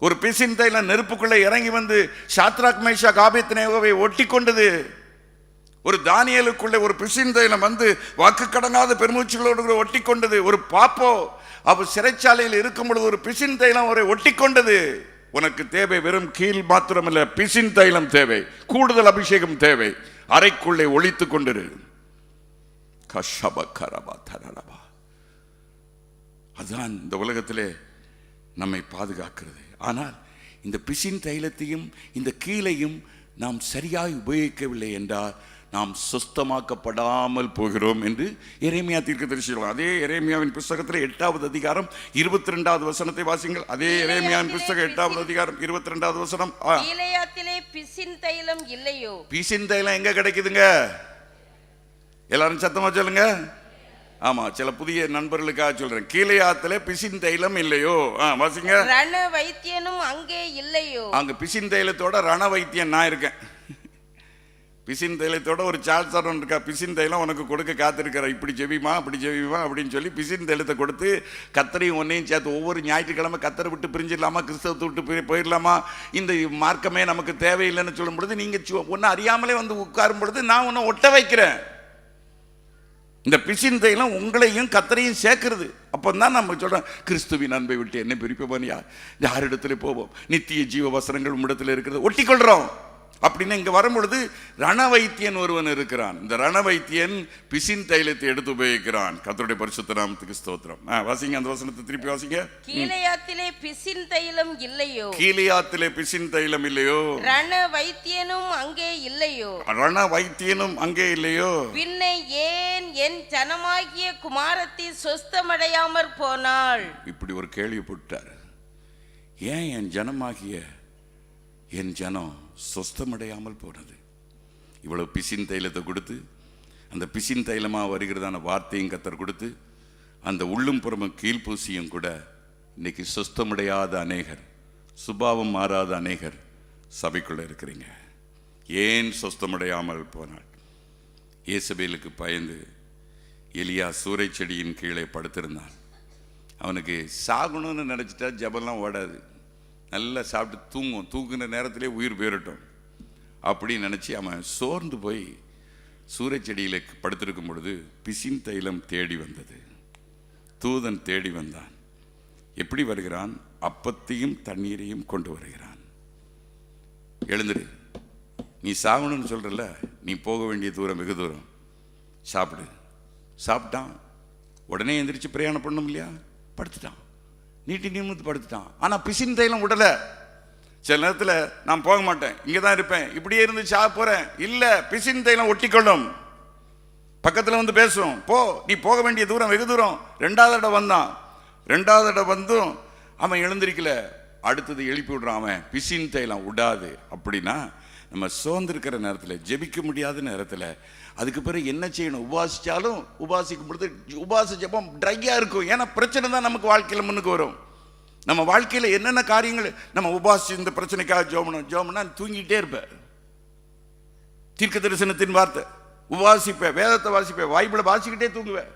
ஒரு பிசின் தைலம் நெருப்புக்குள்ளே இறங்கி வந்து சாத்ராக் மேஷாக் ஆபேத்நேகோவை ஒட்டி கொண்டது. ஒரு தானியேலுக்குள்ளே ஒரு பிசின் தைலம் வந்து வாக்கு கடங்காத பெருமூச்சுகளோடு ஒட்டி கொண்டது. ஒரு பாப்போ அவர் சிறைச்சாலையில் இருக்கும் பொழுது ஒரு பிசின் தைலம் அவரை ஒட்டி கொண்டது. உனக்கு தேவை வெறும் கீழ் மாத்திரமல்ல, பிசின் தைலம் தேவை, கூடுதல் அபிஷேகம் தேவை. அறைக்குள்ளே ஒளித்துக் கொண்டிரு. அதுதான் இந்த உலகத்திலே நம்மை பாதுகாக்கிறது. ஆனால் இந்த பிசின் தைலத்தையும் இந்த கீழையும் நாம் சரியாய் உபயோகிக்கவில்லை என்றால் நாம் சுத்தமாக்கப்படாமல் போகிறோம் என்று எரேமியா தீர்க்கதரிசி சொல்றார். அதே எரேமியாவின் புத்தகத்தில் 8வது அதிகாரம் 22வது வசனத்தை வாசிங்கள். அதே எரேமியாவின் புத்தகம் 8வது அதிகாரம் 22வது வசனம். கீலேயாத்திலே பிசின் தைலம் இல்லையோ? பிசின் தைலம் எங்க கிடைக்குதுங்க? எல்லாரும் சத்தமா சொல்லுங்க. ஆமா, சில புதிய நண்பர்களுக்காக சொல்றேன். கீலேயாத்திலே பிசின் தைலம் இல்லையோ? வாசிங்க. ரண வைத்தியனும் அங்கே இல்லையோ? அங்க பிசின் தைலத்தோட ரண வைத்தியன் நான் இருக்கேன். பிசின் தைலத்தோட ஒரு சால்சாரன் இருக்கா, பிசின் தைலம் உனக்கு கொடுக்க காத்திருக்கிற, இப்படி ஜெபிமா அப்படி ஜெபிமா அப்படின்னு சொல்லி பிசின் தைலத்தை கொடுத்து கத்தரையும் ஒன்னையும் சேர்த்து ஒவ்வொரு ஞாயிற்றுக்கிழமை கத்தரை விட்டு பிரிஞ்சிடலாமா, கிறிஸ்தவத்தை விட்டு போயிடலாமா, இந்த மார்க்கமே நமக்கு தேவையில்லைன்னு சொல்லும் பொழுது நீங்க ஒன்னு அறியாமலே வந்து உட்காரும் பொழுது நான் உன்னை ஒட்ட வைக்கிறேன். இந்த பிசின் தைலம் உங்களையும் கத்தரையும் சேர்க்கிறது. அப்போ தான் நம்ம சொல்றோம், கிறிஸ்துவின் அன்பை விட்டு என்னை பிரிப்பவன் யாரிடத்துல போவோம், நித்திய ஜீவ வசனங்கள் உம்மிடத்தில் இருக்கிறது, ஒட்டி கொள்றோம். அப்படின்னு இங்க வரும்பொழுது ரண வைத்தியன் ஒருவன் இருக்கிறான். இந்த ரண வைத்தியன் பிசின் தைலத்தை எடுத்து உபயோகிக்கிறான். கர்த்தருடைய பரிசுத்த நாமத்துக்கு ஸ்தோத்திரம். வாசிங்க அந்த வசனத்தை திருப்பி வாசிங்க. கீலேயாத்திலே பிசின் தைலம் இல்லையோ? கீலேயாத்திலே பிசின் தைலம் இல்லையோ? ரண வைத்தியனும் அங்கே இல்லையோ? ரண வைத்தியனும் அங்கே இல்லையோ? பின்னை ஏன் என் ஜனமாகிய குமாரத்தி சொஸ்தமடையாமற் போனாள்? இப்படி ஒரு கேள்வி போட்டார். ஏன் என் ஜனமாகிய என் ஜனம் சொஸ்தமடையாமல் போனது? இவ்வளவு பிசின் தைலத்தை கொடுத்து, அந்த பிசின் தைலமா வருகிறதான வார்த்தையும் கத்தர் கொடுத்து, அந்த உள்ளும் புறமும் கீழ்பூசியும் கூட இன்னைக்கு சொஸ்தமடையாத அநேகர், சுபாவம் மாறாத அநேகர் சபைக்குள்ள இருக்கிறீங்க. ஏன் சொஸ்தமடையாமல் போனாள்? ஏசபேலுக்கு பயந்து எலியா சூறை செடியின் கீழே படுத்திருந்தான். அவனுக்கு சாகணும்னு நினைச்சிட்டா ஜபம்லாம் ஓடாது, நல்லா சாப்பிட்டு தூங்குன நேரத்திலே உயிர் போயிடட்டும் அப்படின்னு நினச்சி அவன் சோர்ந்து போய் சூறைச்செடியில் படுத்திருக்கும் பொழுது பிசின் தைலம் தேடி வந்தது. தூதன் தேடி வந்தான். எப்படி வருகிறான்? அப்பத்தையும் தண்ணீரையும் கொண்டு வருகிறான். எழுந்துரு, நீ சாகணும்னு சொல்றல, நீ போக வேண்டிய தூரம் வெகு தூரம், சாப்பிடு. சாப்பிட்டான். உடனே எந்திரிச்சு பிரயாணம் பண்ணணும் இல்லையா? படுத்துட்டான், நீட்டி நிமிர்ந்து படுத்துட்டான். ஆனா பிசின் தைலம் உடல. சில நேரத்தில் நான் போக மாட்டேன், இங்கே தான் இருப்பேன், இப்படியே இருந்து சாக போகிறேன். இல்லை, பிசின் தைலம் ஒட்டிக்கொள்ளும். பக்கத்தில் வந்து பேசும், போ, நீ போக வேண்டிய தூரம் வெகு தூரம். 2வது இடம் வந்தான், 2வது இடம் வந்தும் அவன் எழுந்திருக்கல, அடுத்தது எழுப்பி விடுறான். அவன் பிசின் தைலம் விடாது. அப்படின்னா நம்ம சோர்ந்திருக்கிற நேரத்தில், ஜெபிக்க முடியாத நேரத்தில், அதுக்கு பிறகு என்ன செய்யணும்? உபாசிச்சாலும் உபாசிக்கும் பொழுது உபாச ஜெபம் ட்ரையாக இருக்கும். ஏன்னா பிரச்சனை தான் நமக்கு வாழ்க்கையில் முன்னுக்கு வரும். நம்ம வாழ்க்கையில் என்னென்ன காரியங்கள் நம்ம உபாசி இந்த பிரச்சனைக்காக ஜோமனா தூங்கிட்டே இருப்பேன். தீர்க்க தரிசனத்தின் வார்த்தை உபாசிப்பேன், வேதத்தை வாசிப்பேன், பைபிளை வாசிக்கிட்டே தூங்குவேன்.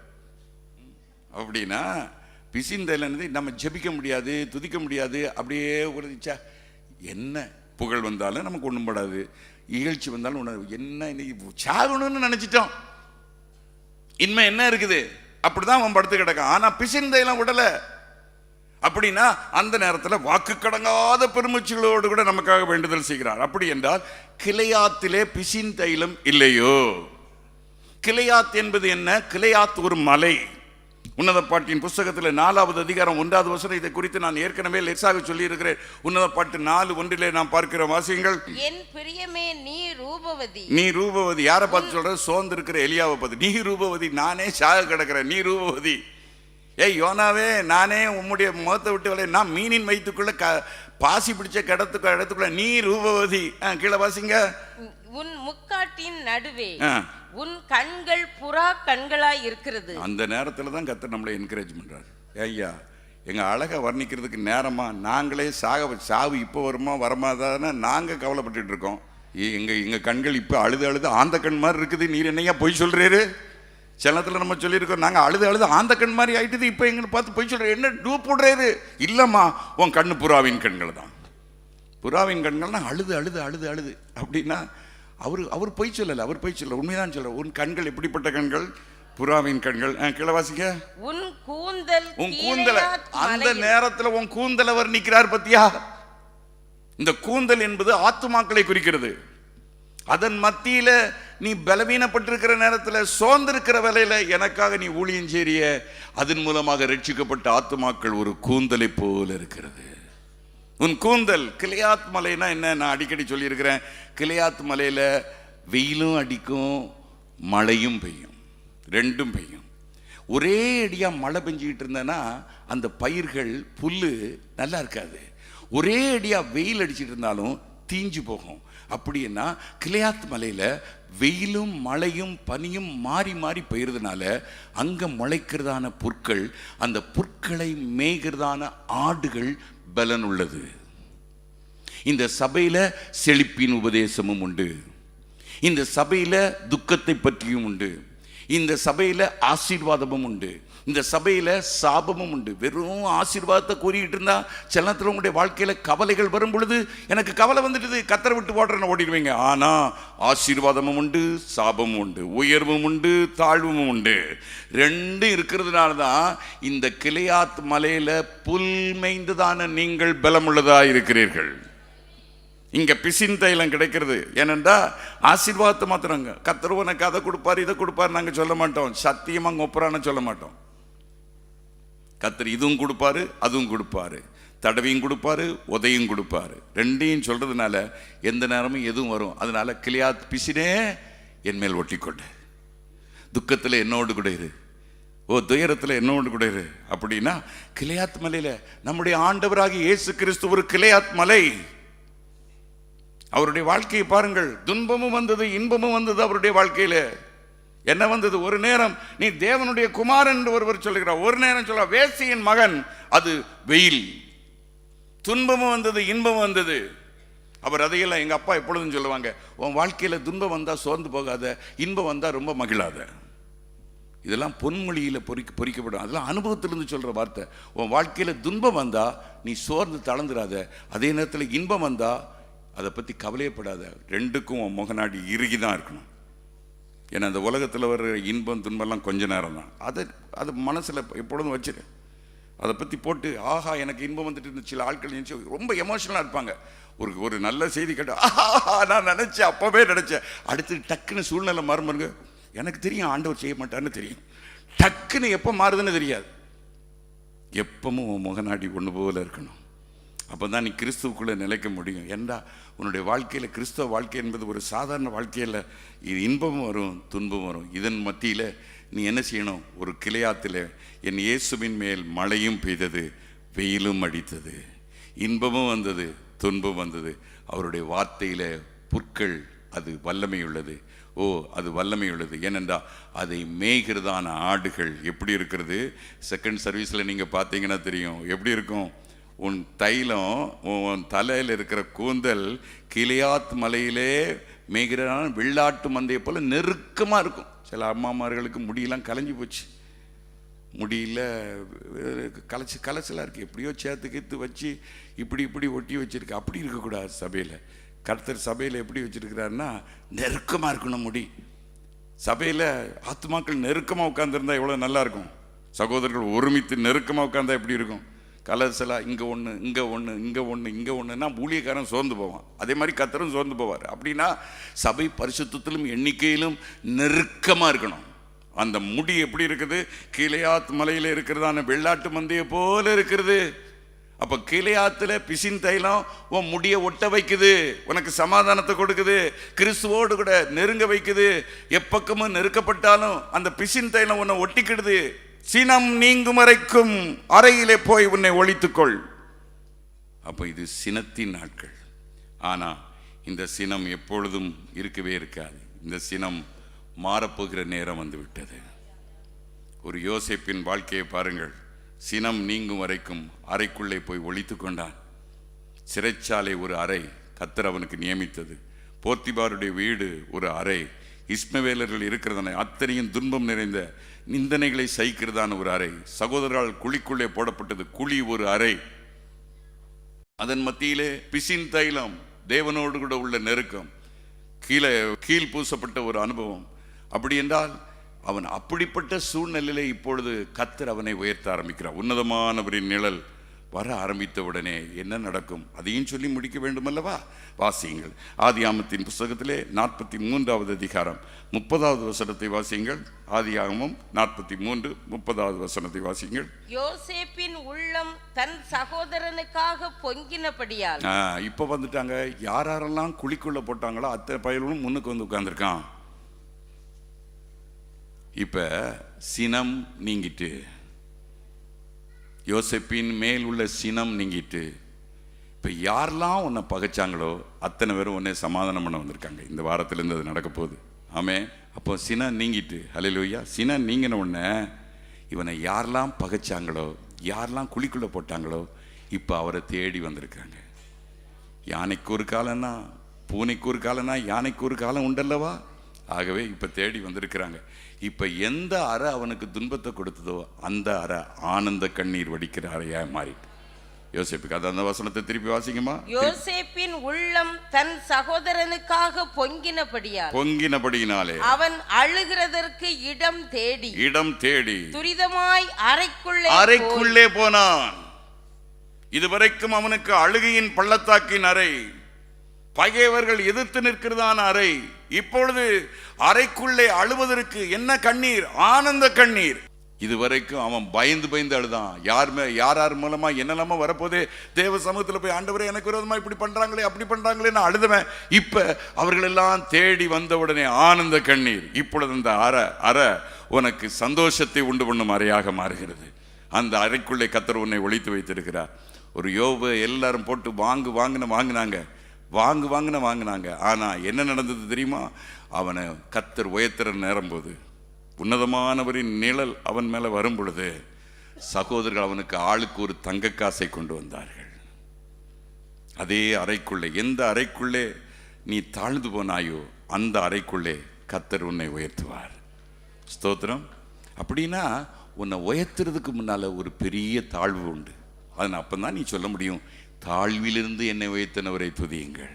அப்படின்னா பிசிந்தலன்னு நம்ம ஜெபிக்க முடியாது, துதிக்க முடியாது. அப்படியே உறுதிச்சா என்ன புகழ் வந்தாலும் நமக்கு ஒன்றும் படாது, இகழ்ச்சி வந்தாலும் ஒன்று என்ன சாகணும்னு நினைச்சிட்டோம். இனிமே என்ன இருக்குது? அப்படிதான் அவன் படுத்து கிடக்கான். ஆனா பிசிந்தையெல்லாம் விடலை. அப்படின்னா அந்த நேரத்தில் வாக்கு கடங்காத பெருமூச்சுகளோடு கூட நமக்காக வேண்டுதல் செய்கிறார். அப்படி என்றால் கிளையாத்திலே பிசின் தைலம் இல்லையோ? கிளையாத் என்பது என்ன? கிளையாத் ஒரு மலை. உன்னத பாட்டின் புஸ்தகத்தில் 4வது அதிகாரம் 1வது வசனம். இதை குறித்து நான் ஏற்கனவே லேசாக சொல்லி இருக்கிறேன். உன்னத பாட்டு 4:1 நாம் பார்க்கிற வாசியங்கள், என் பிரியமே நீ ரூபவதி. நீ ரூபவதி. யாரை பார்த்து சொல்ற? சோர்ந்து இருக்கிற எலியாவை பார்த்து. நீ ரூபவதி, நானே சாக கிடக்கிறேன், நீ ரூபவதி. ஏய் யோனாவே, நானே உம்முடைய முகத்தை விட்டு விளைய, நான் மீனின் வயிற்றுக்குள்ள பாசி பிடிச்ச இடத்துக்குள்ள நீ ரூபவதி. கீழே வாசிங்க. உன் முக்காட்டின் நடுவே உன் கண்கள் புறா கண்களாய் இருக்கிறது. அந்த நேரத்தில் தான் கர்த்தர் நம்மளை என்கரேஜ் பண்றாரு. ஐயா, எங்க அழகை வர்ணிக்கிறதுக்கு நேரமா? நாங்களே சாவு இப்போ வருமா வரமாதானே நாங்க கவலைப்பட்டு இருக்கோம். எங்க கண்கள் இப்போ அழுது ஆந்த கண் மாதிரி இருக்குது. நீர் என்னையா பொய் சொல்றீரு? சிலத்தில் நம்ம சொல்லியிருக்கோம், நாங்கள் அழுது ஆந்த கண் மாதிரி ஆயிட்டுது, இப்போ எங்களை பார்த்து பொய் சொல்கிறேன், என்ன டூப் போடுறாரு? இல்லைம்மா, உன் கண்ணு புறாவின் கண்கள் தான். புறாவின் கண்கள்னா அழுது அப்படின்னா அவர் பொய் சொல்லலை, அவர் பொய் சொல்ல, உண்மைதான் சொல்ல. உன் கண்கள் எப்படிப்பட்ட கண்கள்? புறாவின் கண்கள். கிளவாசிக்க. உன் கூந்தல் அந்த நேரத்தில் உன் கூந்தல் அவர் நிற்கிறார் பத்தியா? இந்த கூந்தல் என்பது ஆத்துமாக்களை குறிக்கிறது. அதன் மத்தியில நீ பலவீனப்பட்டிருக்கிற நேரத்தில், சோர்ந்திருக்கிற வேலையில எனக்காக நீ ஊழியம் செய்ய, அதன் மூலமாக ரட்சிக்கப்பட்ட ஆத்துமாக்கள் ஒரு கூந்தலை போல இருக்கிறது. உன் கூந்தல். கிளையாத் மலைனா என்ன? நான் அடிக்கடி சொல்லியிருக்கிறேன். கிளையாத் மலையில வெயிலும் அடிக்கும், மழையும் பெய்யும், ரெண்டும் பெய்யும். ஒரே அடியா மழை பெஞ்சிக்கிட்டு இருந்தேன்னா அந்த பயிர்கள் புல்லு நல்லா இருக்காது. ஒரே அடியா வெயில் அடிச்சிட்டு இருந்தாலும் தீஞ்சு போகும். அப்படின்னா கிளையாத் மலையில வெயிலும் மழையும் பனியும் மாறி மாறி பெய்யறதுனால அங்க முளைக்கிறதான புற்கள், அந்த புற்களை மேய்கிறதான ஆடுகள் பலன் உள்ளது. இந்த சபையில செழிப்பின் உபதேசமும் உண்டு, இந்த சபையில துக்கத்தை பற்றியும் உண்டு, இந்த சபையில ஆசீர்வாதமும் உண்டு, இந்த சபையில சாபமும் உண்டு. வெறும் ஆசீர்வாதத்தை கூறிக்கிட்டு இருந்தா சில நேரத்தில் உங்களுடைய வாழ்க்கையில கவலைகள் வரும் பொழுது, எனக்கு கவலை வந்துட்டு கத்தரை விட்டு ஓடுறேன்னு ஓடிடுவீங்க. ஆனா ஆசீர்வாதமும் உண்டு, சாபமும் உண்டு, உயர்வும் உண்டு, தாழ்வும் உண்டு. ரெண்டும் இருக்கிறதுனால தான் இந்த கிளையாத் மலையில புல் மேய்ந்ததான நீங்கள் பலமுள்ளதா இருக்கிறீர்கள். இங்க பிசின் தைலம் கிடைக்கிறது. ஏனென்றா ஆசீர்வாதத்தை மாத்திரங்க. கத்தர் உனக்கு அதை கொடுப்பாரு, இதை கொடுப்பாரு நாங்க சொல்ல மாட்டோம். சத்தியமா ஒப்புறான்னு சொல்ல மாட்டோம். கத்தர் இதுவும் கொடுப்பாரு, அதுவும் கொடுப்பாரு, தடவையும் கொடுப்பாரு, உதையும் கொடுப்பாரு. ரெண்டையும் சொல்றதுனால எந்த நேரமும் எதுவும் வரும். அதனால கிளையாத் பிசினே என் மேல் ஒட்டிக்கொண்டு, துக்கத்தில் என்னோடு கூட இரு, துயரத்தில் என்னோடு கூட இரு. அப்படின்னா கிளையாத் மலையில நம்முடைய ஆண்டவராகிய இயேசு கிறிஸ்து ஒரு கிளையாத் மலை. அவருடைய வாழ்க்கையை பாருங்கள். துன்பமும் வந்தது, இன்பமும் வந்தது அவருடைய வாழ்க்கையில. என்ன வந்தது? ஒரு நேரம் நீ தேவனுடைய குமாரன் என்று ஒருவர் சொல்லுகிறார், ஒரு நேரம் சொல்ல வேசியின் மகன், அது வெயில். துன்பமும் வந்தது, இன்பமும் வந்தது. அவர் அதையெல்லாம் எங்க அப்பா எப்பொழுதும் சொல்லுவாங்க, உன் வாழ்க்கையில துன்பம் வந்தா சோர்ந்து போகாத, இன்பம் வந்தா ரொம்ப மகிழாத. இதெல்லாம் பொன்மொழியில பொறிக்கப்படும். அதெல்லாம் அனுபவத்திலிருந்து சொல்ற வார்த்தை. உன் வாழ்க்கையில துன்பம் வந்தா நீ சோர்ந்து தளர்ந்துடாத, அதே நேரத்தில் இன்பம் வந்தா அதை பற்றி கவலையப்படாத. ரெண்டுக்கும் உன் முகநாடி இறுகி தான் இருக்கணும். ஏன்னா அந்த உலகத்தில் வர்ற இன்பம் துன்பம்லாம் கொஞ்ச நேரம் தான். அது மனசில் எப்பொழுதும் வச்சிரு. அதை பற்றி போட்டு ஆஹா எனக்கு இன்பம் வந்துட்டு இருந்துச்சு. சில ஆட்கள் நினச்சி ரொம்ப எமோஷனலாக இருப்பாங்க. ஒரு நல்ல செய்தி கேட்டு ஆஹா நான் நினச்சேன், அப்போவே நினச்சேன். அடுத்து டக்குன்னு சூழ்நிலை மாறுமாருங்க. எனக்கு தெரியும் ஆண்டவர் செய்ய மாட்டான்னு தெரியும். டக்குன்னு எப்போ மாறுதுன்னு தெரியாது. எப்பவும் உன் முகநாடி ஒன்று போல இருக்கணும். அப்போ தான் நீ கிறிஸ்துவுக்குள்ளே நிலைக்க முடியும். ஏண்டா உன்னுடைய வாழ்க்கையில் கிறிஸ்தவ வாழ்க்கை என்பது ஒரு சாதாரண வாழ்க்கையில் இது இன்பமும் வரும் துன்பம் வரும். இதன் மத்தியில் நீ என்ன செய்யணும்? ஒரு கிளையாத்தில் என் இயேசுவின் மேல் மழையும் பெய்தது, வெயிலும் அடித்தது, இன்பமும் வந்தது, துன்பம் வந்தது. அவருடைய வார்த்தையில் புற்கள் அது வல்லமை உள்ளது. ஓ, அது வல்லமை உள்ளது. ஏனென்றால் அதை மேய்கிறதான ஆடுகள் எப்படி இருக்கிறது? செகண்ட் சர்வீஸில் நீங்கள் பார்த்தீங்கன்னா தெரியும் எப்படி இருக்கும். உன் தைலம், உன் தலையில் இருக்கிற கூந்தல் கிளியாத் மலையிலே மேய்கிறான வெள்ளாட்டு மந்தையை போல் நெருக்கமாக இருக்கும். சில அம்மாமார்களுக்கு முடியெல்லாம் கலைஞ்சி போச்சு, முடியல கலைச்சலாக இருக்குது. எப்படியோ சேர்த்து வச்சு இப்படி ஒட்டி வச்சுருக்கு. அப்படி இருக்கக்கூடாது. சபையில் கர்த்தர் சபையில் எப்படி வச்சுருக்கிறாருன்னா நெருக்கமாக இருக்கணும் முடி. சபையில் ஆத்துமாக்கள் நெருக்கமாக உட்காந்துருந்தா எவ்வளோ நல்லாயிருக்கும். சகோதரர்கள் ஒருமித்து நெருக்கமாக உட்காந்தா எப்படி இருக்கும்? கலர்ஸெல்லாம் இங்கே ஒன்று இங்கே ஒன்று இங்கே ஒன்று இங்கே ஒன்றுனா ஊழியக்காரன் சோர்ந்து போவான். அதே மாதிரி கர்த்தரும் சோர்ந்து போவார். அப்படின்னா சபை பரிசுத்தத்திலும் எண்ணிக்கையிலும் நெருக்கமாக இருக்கணும். அந்த முடி எப்படி இருக்குது? கிளையாத் மலையில் இருக்கிறதான வெள்ளாட்டு மந்தையை போல இருக்கிறது. அப்போ கிளையாத்தில் பிசின் தைலம் உன் முடியை ஒட்ட வைக்குது, உனக்கு சமாதானத்தை கொடுக்குது, கிறிஸ்துவோடு கூட நெருங்க வைக்குது. எப்பக்கமும் நெருக்கப்பட்டாலும் அந்த பிசின் தைலம் உன்னை ஒட்டிக்கிடுது. சினம் நீங்கும் வரைக்கும் அறையிலே போய் உன்னை ஒழித்துக்கொள். அப்போ இது சினத்தின் நாட்கள். ஆனால் இந்த சினம் எப்பொழுதும் இருக்கவே இருக்காது. இந்த சினம் மாறப்போகிற நேரம் வந்து விட்டது. ஒரு யோசேப்பின் வாழ்க்கையை பாருங்கள். சினம் நீங்கும் வரைக்கும் அறைக்குள்ளே போய் ஒழித்து கொண்டான். சிறைச்சாலை ஒரு அறை கர்த்தர் அவனுக்கு நியமித்தது. போத்திபாருடைய வீடு ஒரு அறை. இஸ்மவேலர்கள் இருக்கிறதான அத்தனையும் துன்பம் நிறைந்த நிந்தனைகளை சகிக்கிறதான ஒரு அறை. சகோதரர்கள் குழிக்குள்ளே போடப்பட்டது குழி ஒரு அறை. அதன் மத்தியிலே பிசின் தைலம், தேவனோடு கூட உள்ள நெருக்கம், கீழ் பூசப்பட்ட ஒரு அனுபவம். அப்படி என்றால் அவன் அப்படிப்பட்ட சூழ்நிலையிலே இப்பொழுது கர்த்தர் அவனை உயர்த்த ஆரம்பிக்கிறார். உன்னதமானவரின் நிழல் வர ஆரம்பித்த உடனே என்ன நடக்கும்? அதையும் சொல்லி முடிக்க வேண்டும் அல்லவா? வாசியுங்கள். ஆதியாகமத்தின் புஸ்தகத்திலே 43வது அதிகாரம் 30வது வசனத்தை வாசியுங்கள். ஆதியாகமம் 43 30வது வசனத்தை வாசியுங்கள். யோசேப்பின் உள்ளம் தன் சகோதரனுக்காக பொங்கினபடியால். இப்போ வந்துட்டாங்க. யாரெல்லாம் குழிக்குள்ள போட்டாங்களோ அத்தனை பயலும் முன்னுக்கு வந்து உட்கார்ந்துருக்கான். இப்ப சினம் நீங்கிட்டு, யோசேப்பின் மேல் உள்ள சினம் நீங்கிட்டு, இப்போ யாரெல்லாம் உன்னை பகைச்சாங்களோ அத்தனை பேரும் உன்னை சமாதானம் பண்ண வந்திருக்காங்க. இந்த வாரத்திலேருந்து அது நடக்க போகுது. ஆமே. அப்போ சினம் நீங்கிட்டு, ஹல்லேலூயா. சினம் நீங்கின உடனே இவனை யாரெல்லாம் பகைச்சாங்களோ, யாரெல்லாம் குழிக்குள்ளே போட்டாங்களோ இப்போ அவரை தேடி வந்திருக்காங்க. யானைக்கு ஒரு காலம்னா, பூனைக்கு ஒரு காலம்னா, யானைக்கு ஒரு காலம் உண்டல்லவா? ஆகவே இப்போ தேடி வந்திருக்கிறாங்க. இப்போ எந்த அறை அவனுக்கு துன்பத்தை கொடுத்ததோ அந்த அறை ஆனந்த கண்ணீர் வடிக்கிற அறையாக மாறிட்டு. யோசேப்புக்கு அது அந்த வசனத்தை திருப்பி வாசிங்கம்மா. யோசேப்பின் உள்ளம் தன் சகோதரனுக்காக பொங்கினபடியாலே அவன் அழுகிறதற்கு இடம் தேடி துரிதமாய் அறைக்குள்ளே போனான். இதுவரைக்கும் அவனுக்கு அழுகையின் பள்ளத்தாக்கின் அறை, பகைவர்கள் எதிர்த்து நிற்கிறதான அறை. இப்பொழுது அறைக்குள்ளே அழுவதற்கு என்ன கண்ணீர்? ஆனந்த கண்ணீர். இதுவரைக்கும் அவன் பயந்து அழுதான். யார் மூலமா என்னெல்லாம வரப்போதே தேவ சமூகத்தில் போய் ஆண்டவரே எனக்கு விரோதமா இப்படி பண்றாங்களே அப்படி பண்றாங்களே நான் அழுதுவேன். இப்ப அவர்கள் எல்லாம் தேடி வந்த உடனே ஆனந்த கண்ணீர். இப்பொழுது அந்த அறை உனக்கு சந்தோஷத்தை உண்டு பண்ணும் அறையாக மாறுகிறது. அந்த அறைக்குள்ளே கர்த்தர் உன்னை ஒழித்து வைத்திருக்கிறார். ஒரு யோபு எல்லாரும் போட்டு வாங்கினாங்க. ஆனா என்ன நடந்தது தெரியுமா? அவனை கர்த்தர் உயர்த்துற நேரம் போது, உன்னதமானவரின் நிழல் அவன் மேல வரும் பொழுது, சகோதரர்கள் அவனுக்கு ஆளுக்கு ஒரு தங்க காசை கொண்டு வந்தார்கள். அதே அறைக்குள்ளே, எந்த அறைக்குள்ளே நீ தாழ்ந்து போனாயோ அந்த அறைக்குள்ளே கர்த்தர் உன்னை உயர்த்துவார். ஸ்தோத்திரம். அப்படின்னா உன்னை உயர்த்துறதுக்கு முன்னால ஒரு பெரிய தாழ்வு உண்டு. அதன் அப்பந்தான் நீ சொல்ல முடியும், தாழ்விலிருந்து என்னை உயர்த்தினவரை துதியுங்கள்.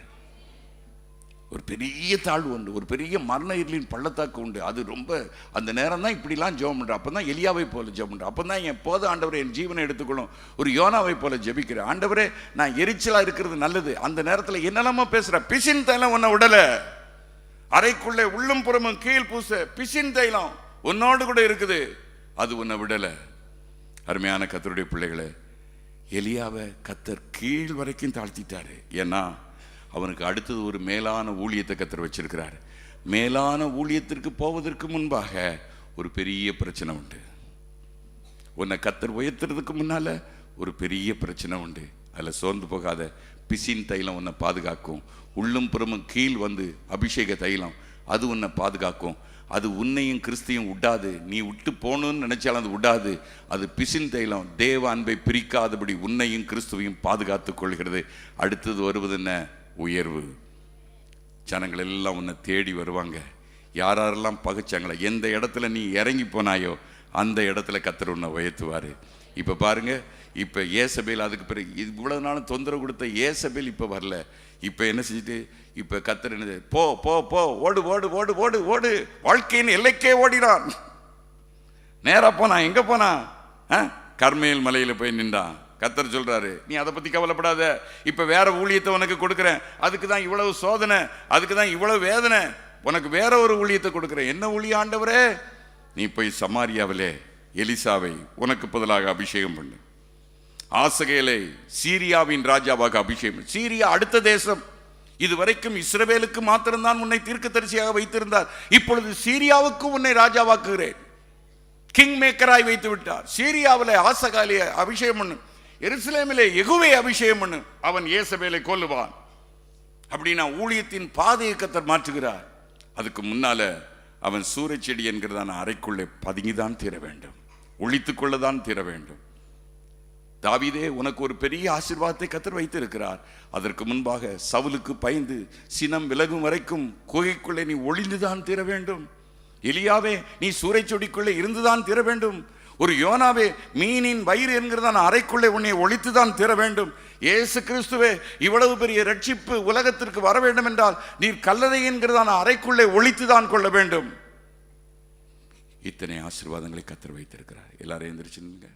ஒரு பெரிய தாழ்வு உண்டு, ஒரு பெரிய மரண இருளின் பள்ளத்தாக்கு உண்டு. அது ரொம்ப அந்த நேரம் தான் இப்படிலாம் ஜெபம் பண்ணுறேன். அப்போ தான் எலியாவை போல ஜெபம் பண்ணுறேன். அப்போ தான் என் போது ஆண்டவரை என் ஜீவனை எடுத்துக்கொள்ளும் ஒரு யோனாவை போல ஜெபிக்கிறேன். ஆண்டவரே நான் எரிச்சலாக இருக்கிறது நல்லது. அந்த நேரத்தில் என்னெல்லாமோ பேசுகிறேன். பிசின் தைலம் உன்னை விடலை. அறைக்குள்ளே உள்ளும் புறமும் கீழ் பூச பிசின் தைலம் உன்னோடு கூட இருக்குது. அது உன்னை விடலை. அருமையான கர்த்தருடைய பிள்ளைகளே, எலியாவை கத்தர் கீழ் வரைக்கும் தாழ்த்திட்டாரு. ஏன்னா அவனுக்கு அடுத்தது ஒரு மேலான ஊழியத்தை கத்தர் வச்சிருக்கிறார். மேலான ஊழியத்திற்கு போவதற்கு முன்பாக ஒரு பெரிய பிரச்சனை உண்டு. உன்னை கத்தர் உயர்த்துறதுக்கு முன்னால ஒரு பெரிய பிரச்சனை உண்டு. அதில் சோர்ந்து போகாத. பிசின் தைலம் உன்னை பாதுகாக்கும். உள்ளும் புறமும் கீழ் வந்து அபிஷேக தைலம், அது உன்னை பாதுகாக்கும். அது உன்னையும் கிறிஸ்தையும் விடாது. நீ விட்டு போகணும்னு நினைச்சாலும் அது விடாது. அது பிசின் தைலம் தேவ அன்பை பிரிக்காதபடி உன்னையும் கிறிஸ்துவையும் பாதுகாத்து கொள்கிறது. அடுத்தது வருவது என்ன? உயர்வு. ஜனங்கள் எல்லாம் உன்னை தேடி வருவாங்க. யாரெல்லாம் பகைச்சாங்களோ, எந்த இடத்துல நீ இறங்கி போனாயோ அந்த இடத்துல கர்த்தர் உன்னை உயர்த்துவார். இப்போ பாருங்க, இப்போ ஏசபேல் அதுக்கு பிறகு இவ்வளவு நாளும் தொந்தரவு கொடுத்த ஏசபேல் இப்போ வரல. இப்போ என்ன செஞ்சுட்டு இப்போ கர்த்தர் என்னது, போ போ போ, ஓடு ஓடு ஓடு ஓடு ஓடு, வாழ்க்கையின் எல்லைக்கே ஓடினான். நேராக போனான். எங்கே போனான்? கர்மேல் மலையில் போய் நின்றான். கர்த்தர் சொல்றாரு, நீ அதை பற்றி கவலைப்படாத, இப்போ வேற ஊழியத்தை உனக்கு கொடுக்குறேன். அதுக்கு தான் இவ்வளவு சோதனை, அதுக்கு தான் இவ்வளவு வேதனை. உனக்கு வேற ஒரு ஊழியத்தை கொடுக்குறேன். என்ன ஊழியம் ஆண்டவரே? நீ போய் சமாரியாவிலே எலிசாவை உனக்கு பதிலாக அபிஷேகம் பண்ணு. ஆசகேலை சீரியாவின் ராஜாவாக அபிஷேகம். சீரியா அடுத்த தேசம். இதுவரைக்கும் இஸ்ரவேலுக்கு மாத்திரம்தான் உன்னை தீர்க்கதரிசியாக வைத்திருந்தார். இப்பொழுது சீரியாவுக்கு உன்னை ராஜாவாக்குகிறேன். கிங் மேக்கராய் வைத்து விட்டார். சீரியாவிலே ஆசகாலியை அபிஷேகம் பண்ணு, எருசலேமிலே யெகூவை அபிஷேகம் பண்ணு, அவன் ஏசபேலை கொல்லுவான். அப்படின்னா ஊழியத்தின் பாதையை கர்த்தர் மாற்றுகிறார். அதுக்கு முன்னால அவன் சூறைச்செடி என்கிறதான அறைக்குள்ளே பதுங்கிதான் தீர வேண்டும், ஒழித்துக் கொள்ளதான் தீர வேண்டும். தாவீதே, உனக்கு ஒரு பெரிய ஆசீர்வாதத்தை கர்த்தர் வைத்திருக்கிறார். அதற்கு முன்பாக சவுலுக்கு பயந்து சினம் விலகும் வரைக்கும் குகைக்குள்ளே நீ ஒளிந்துதான் தீர வேண்டும். எலியாவே, நீ சூறைச்செடிக்குள்ளே இருந்துதான் தீர வேண்டும். ஒரு யோனாவே, மீனின் வயிறு என்கிறதான அறைக்குள்ளே உன்னை ஒழித்துதான் தீர வேண்டும். இயேசு கிறிஸ்துவே, இவ்வளவு பெரிய ரட்சிப்பு உலகத்திற்கு வர வேண்டும் என்றால் நீர் கல்லறை என்கிறதான அறைக்குள்ளே ஒழித்துதான் கொள்ள வேண்டும். இத்தனை ஆசீர்வாதங்களை கர்த்தர் வைத்திருக்கிறார். எல்லாரும் எந்திரிச்சுங்க.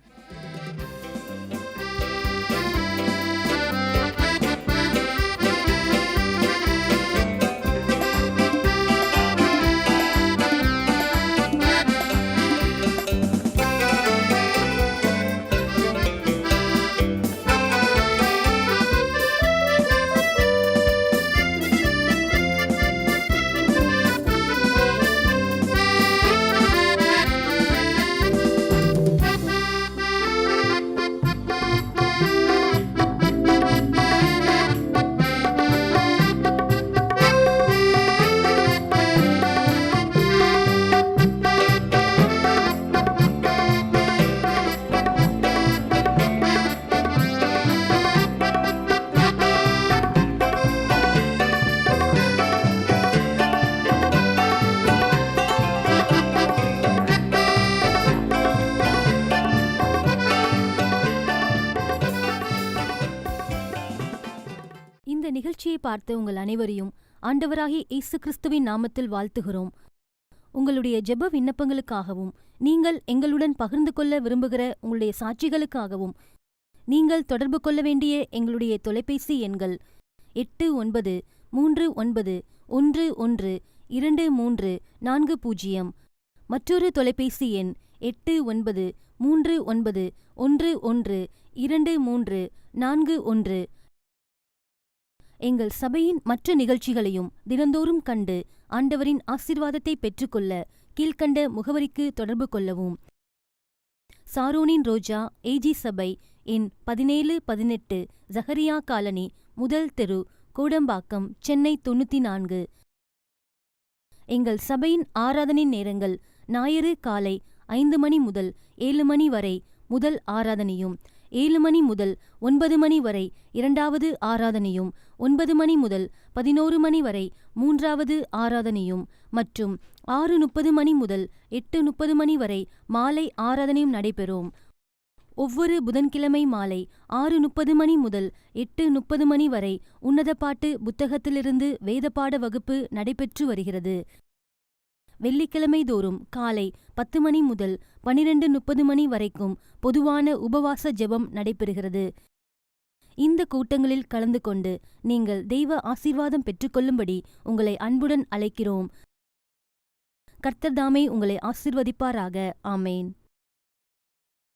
இந்த நிகழ்ச்சியை பார்த்த உங்கள் அனைவரையும் ஆண்டவராகிய இயேசு கிறிஸ்துவின் நாமத்தில் வாழ்த்துகிறோம். உங்களுடைய ஜெப விண்ணப்பங்களுக்காகவும் நீங்கள் எங்களுடன் பகிர்ந்து கொள்ள விரும்புகிற உங்களுடைய சாட்சிகளுக்காகவும் நீங்கள் தொடர்பு கொள்ள வேண்டிய எங்களுடைய தொலைபேசி எண்கள் 8939112340. மற்றொரு தொலைபேசி எண் 8939112341. எங்கள் சபையின் மற்ற நிகழ்ச்சிகளையும் தினந்தோறும் கண்டு ஆண்டவரின் ஆசீர்வாதத்தை பெற்றுக்கொள்ள கீழ்க்கண்ட முகவரிக்கு தொடர்பு கொள்ளவும். சாரோனின் ரோஜா ஏஜி சபை, எண் 1718, ஜகரியா காலனி, முதல் தெரு, கோடம்பாக்கம், சென்னை 94. எங்கள் சபையின் ஆராதனை நேரங்கள் ஞாயிறு காலை 5 மணி முதல் 7 மணி வரை முதல் ஆராதனையும், 7 மணி முதல் 9 மணி வரை இரண்டாவது ஆராதனையும், 9 மணி முதல் 11 மணி வரை மூன்றாவது ஆராதனையும் மற்றும் 6:30 மணி முதல் 8:30 மணி வரை மாலை ஆராதனையும் நடைபெறும். ஒவ்வொரு புதன்கிழமை மாலை 6:30 மணி முதல் 8:30 மணி வரை உன்னத பாட்டு புத்தகத்திலிருந்து வேதபாட வகுப்பு நடைபெற்று வருகிறது. வெள்ளிக்கிழமை தோறும் காலை 10 மணி முதல் 12:30 மணி வரைக்கும் பொதுவான உபவாச ஜெபம் நடைபெறுகிறது. இந்த கூட்டங்களில் கலந்து கொண்டு நீங்கள் தெய்வ ஆசீர்வாதம் பெற்றுக்கொள்ளும்படி உங்களை அன்புடன் அழைக்கிறோம். கர்த்தர் தாமே உங்களை ஆசீர்வதிப்பாராக. ஆமேன்.